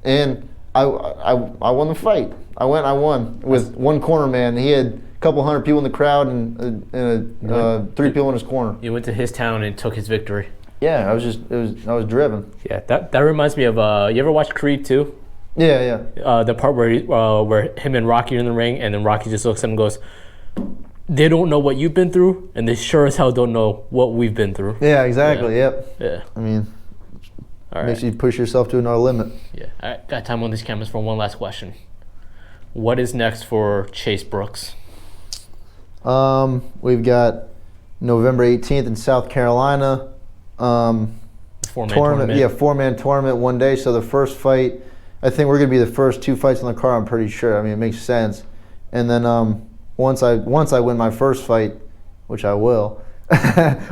And I won the fight. I won with one corner man. He had a couple hundred people in the crowd and 3 people in his corner. You went to his town and took his victory. Yeah, I was driven. Yeah, that reminds me of you ever watch Creed 2? Yeah. The part where him and Rocky are in the ring, and then Rocky just looks at him and goes, "They don't know what you've been through, and they sure as hell don't know what we've been through." Yeah, exactly. Yeah. Yep. Yeah. I mean, All right. makes you push yourself to another limit. Yeah. All right. Got time on these cameras for one last question. What is next for Chase Brooks? We've got November 18th in South Carolina. Four-man tournament. Yeah, 4-man tournament one day. So the first fight, I think we're gonna be the first 2 fights on the card. I'm pretty sure. I mean, it makes sense. And then once I win my first fight, which I will,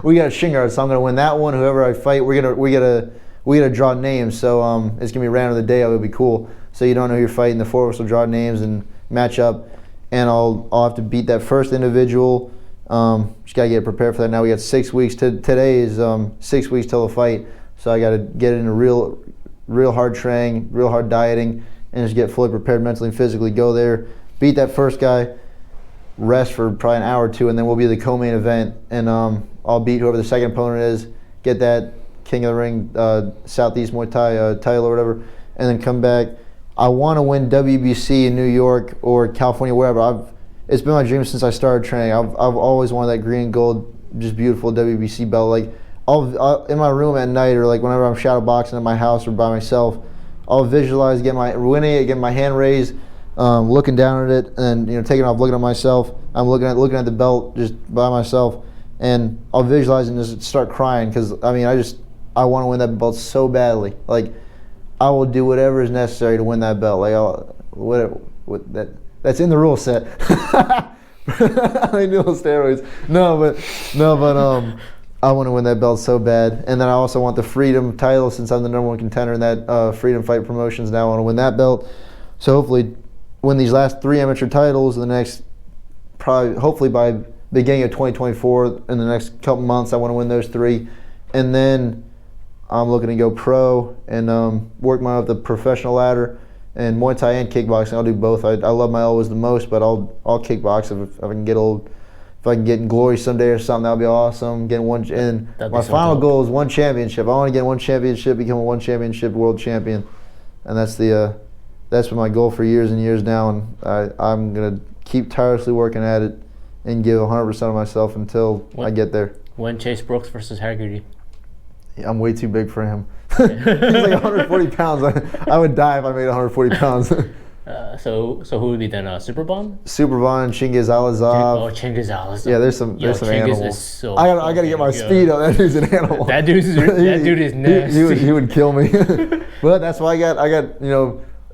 we got Shingard, so I'm gonna win that one. Whoever I fight, we gotta draw names. So it's gonna be random of the day. It'll be cool. So you don't know who you're fighting. The 4 of us will draw names and match up, and I'll have to beat that first individual. Just gotta get prepared for that. Now we got 6 weeks. Today is 6 weeks till the fight. So I gotta get into real hard training, real hard dieting, and just get fully prepared mentally and physically. Go there, beat that first guy, rest for probably an hour or 2, and then we'll be the co-main event. And I'll beat whoever the second opponent is, get that King of the Ring Southeast Muay Thai title or whatever, and then come back. I want to win WBC in New York or California, wherever. It's been my dream since I started training. I've always wanted that green and gold, just beautiful WBC belt. Like, I'll in my room at night, or like whenever I'm shadow boxing at my house or by myself, I'll visualize winning it, getting my hand raised, looking down at it, and taking off, looking at myself. I'm looking at the belt just by myself, and I'll visualize and just start crying because I want to win that belt so badly. Like, I will do whatever is necessary to win that belt. Like, that's in the rule set. I knew steroids. No, but I want to win that belt so bad. And then I also want the Freedom title, since I'm the #1 contender in that Freedom Fight Promotions. Now I want to win that belt. So hopefully win these last 3 amateur titles in the next, hopefully by beginning of 2024, in the next couple months, I want to win those 3. And then I'm looking to go pro and work my way up the professional ladder. And Muay Thai and kickboxing, I'll do both. I love my elbows the most, but I'll kickbox if I can get if I can get in glory someday or something. That'll be awesome. Getting one, and my final goal is 1 championship. I want to get 1 championship, become a 1 championship world champion, and that's been my goal for years and years now. And I'm gonna keep tirelessly working at it and give 100% of myself until I get there. When Chase Brooks versus Haggerty. I'm way too big for him. He's like 140 pounds. I would die if I made 140 pounds. So who would be then? Superbon? Superbon, Chingiz Alazov. Chingiz Alazov. Yeah, there's some animals. Is so I gotta get my speed up. That dude's an animal. That dude is nasty. He would kill me. But that's why I got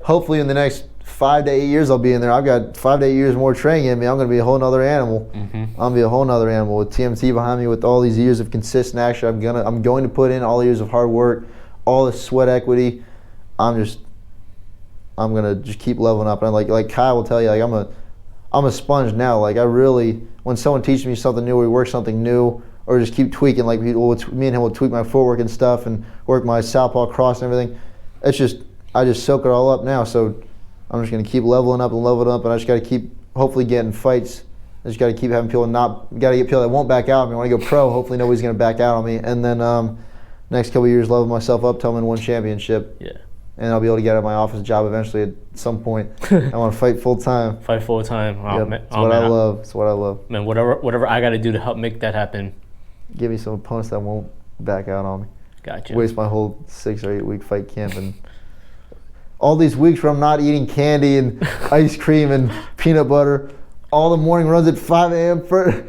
hopefully in the next 5 to 8 years I'll be in there. I've got 5 to 8 years more training in me. I'm gonna be a whole nother animal. Mm-hmm. I'm gonna be a whole nother animal with TMT behind me, with all these years of consistent action. I'm going to put in all the years of hard work, all the sweat equity. I'm gonna just keep leveling up. And like Kyle will tell you, like I'm a sponge now. Like, I really, when someone teaches me something new, or we work something new, or just keep tweaking, like me and him will tweak my footwork and stuff and work my southpaw cross and everything. I just soak it all up now. So I'm just gonna keep leveling up, and I just gotta keep hopefully getting fights. I just gotta keep having people gotta get people that won't back out on me. When I go pro, hopefully nobody's gonna back out on me. And then next couple of years, level myself up till I'm in 1 championship. Yeah. And I'll be able to get out of my office job eventually at some point. I want to fight full time. Fight full time. Yep. That's what I love. That's what I love. Man, whatever I got to do to help make that happen. Give me some opponents that won't back out on me. Gotcha. Waste my whole 6 or 8 week fight camp and all these weeks where I'm not eating candy and ice cream and peanut butter. All the morning runs at 5 a.m. for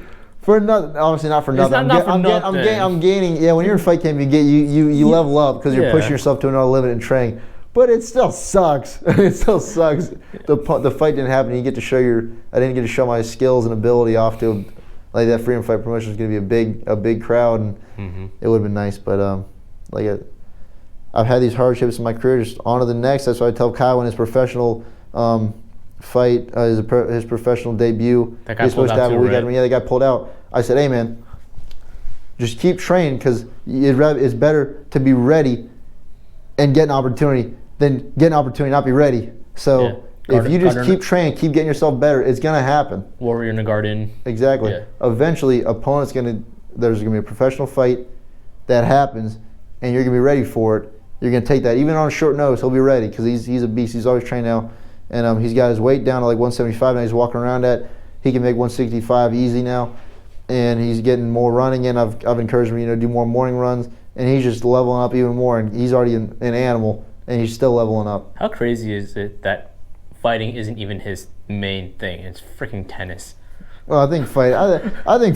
nothing. Obviously not for nothing. I'm gaining. Yeah, when you're in fight camp, you level up because you're pushing yourself to another limit in training. But it still sucks. It still sucks. The fight didn't happen. I didn't get to show my skills and ability off to, like, that Freedom Fight Promotion is going to be a big crowd, and it would have been nice. But I've had these hardships in my career, just on to the next. That's why I tell Kyle in his professional fight, his professional debut. That guy He's supposed pulled to out have a too, week right? after me. Yeah, the guy pulled out. I said, hey man, just keep training, because it's better to be ready and get an opportunity than get an opportunity and not be ready. So if you just keep training, keep getting yourself better, it's gonna happen. Warrior in the Garden. Exactly. Yeah. Eventually, there's gonna be a professional fight that happens, and you're gonna be ready for it. You're gonna take that, even on a short notice. He'll be ready, because he's a beast. He's always trained now, and he's got his weight down to like 175 now. He's walking around at. He can make 165 easy now, and he's getting more running in. I've encouraged him, do more morning runs, and he's just leveling up even more. And he's already an animal, and he's still leveling up. How crazy is it that fighting isn't even his main thing? It's freaking tennis. Well, I think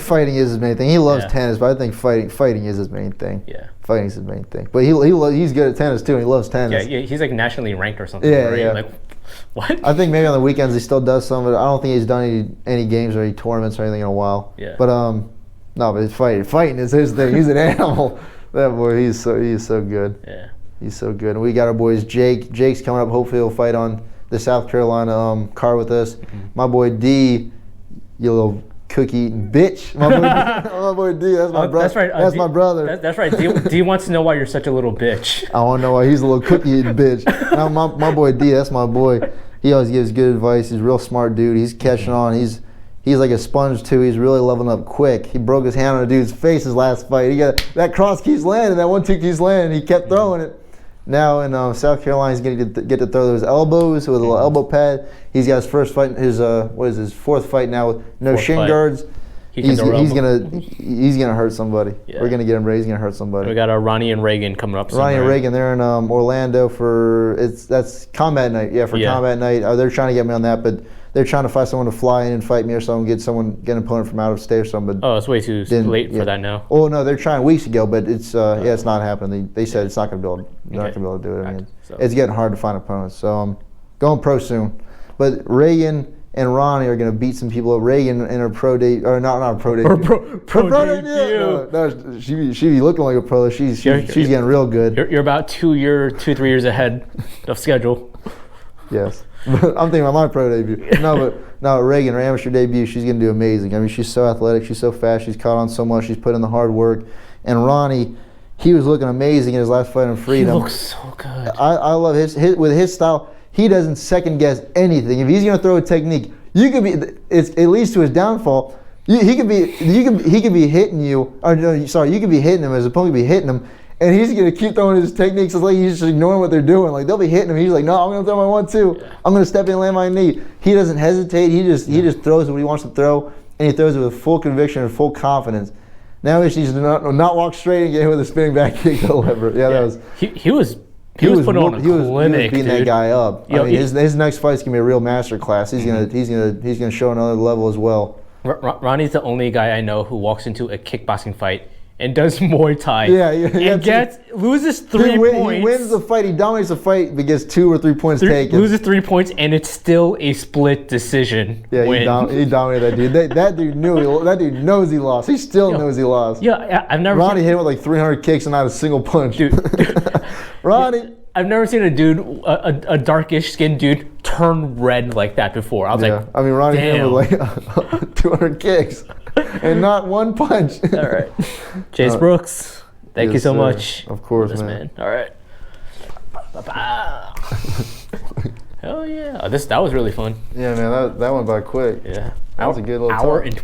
fighting is his main thing. He loves tennis, but I think fighting is his main thing. Yeah. Fighting's his main thing. But he's good at tennis too, and he loves tennis. Yeah, he's like nationally ranked or something. Yeah, right? yeah. Like, what? I think maybe on the weekends he still does some of it. I don't think he's done any games or any tournaments or anything in a while. Yeah. But no, but it's fighting. Fighting is his thing. He's an animal. That boy, he's so good. Yeah. He's so good. And we got our boys Jake. Jake's coming up. Hopefully he'll fight on the South Carolina card with us. Mm-hmm. My boy D, you little cookie eating bitch. My boy D, that's my brother. That's right. That's my brother. That's right. D wants to know why you're such a little bitch. I want to know why he's a little cookie eating bitch. Now, my boy D, that's my boy. He always gives good advice. He's a real smart dude. He's catching on. He's like a sponge too. He's really leveling up quick. He broke his hand on a dude's face his last fight. He got that cross keeps landing. That 1-2 keeps landing. He kept throwing it. Now in South Carolina, he's going to get to throw those elbows with a little elbow pad. He's got his first fight, his fourth fight now with no shin guards. He's gonna hurt somebody. Yeah. We're gonna get him ready. He's gonna hurt somebody. We got Ronnie and Reagan coming up soon. Ronnie and Reagan, they're in Orlando that's combat night. Yeah, combat night. They're trying to get me on that, but they're trying to find someone to fly in and fight me or something, get an opponent from out of state or something. But it's way too late for that now. Oh no, they're trying weeks ago, but it's it's not happening. They said it's not gonna be able. They're not gonna be able to do it. I mean, it's getting hard to find opponents. So I'm going pro soon. But Reagan and Ronnie are going to beat some people up. Reagan in her pro debut, or not a pro debut. Pro debut. No, she be looking like a pro. She's getting real good. You're about 3 years ahead of schedule. Yes. I'm thinking about my pro debut. No, Reagan, her amateur debut, she's going to do amazing. I mean, she's so athletic. She's so fast. She's caught on so much. She's put in the hard work. And Ronnie, he was looking amazing in his last fight in Freedom. He looks so good. I love with his style. He doesn't second guess anything. If he's going to throw a technique, it leads to his downfall. He could be hitting you, or no, sorry, you could be hitting him, his opponent could be hitting him, and he's going to keep throwing his techniques. It's like he's just ignoring what they're doing. Like they'll be hitting him, he's like, no, I'm going to throw my 1-2. I'm going to step in and land my knee. He doesn't hesitate. He just throws what he wants to throw, and he throws it with full conviction and full confidence. Now he's just not walk straight and get hit with a spinning back kick to the liver. Yeah, that was. He was putting on a clinic, beating that guy up. I mean, his next fight's gonna be a real master class. He's gonna show another level as well. Ronnie's the only guy I know who walks into a kickboxing fight and does Muay Thai. Loses 3 points. He wins the fight. He dominates the fight, but gets 2 or 3 points taken. Loses 3 points, and it's still a split decision. Yeah, he dominated that dude. That dude that dude knows he lost. He still knows he lost. Yeah, I've never. Ronnie hit him with like 300 kicks and not a single punch. Dude. Ronnie. I've never seen a dude, a darkish skinned dude, turn red like that before. I was like, I mean, Ronnie hit him with like 200 kicks and not one punch. All right. Chase Brooks, thank you so much. Of course, man. All right. Hell yeah. That was really fun. Yeah, man, that went by quick. Yeah. That was a good little hour talk. and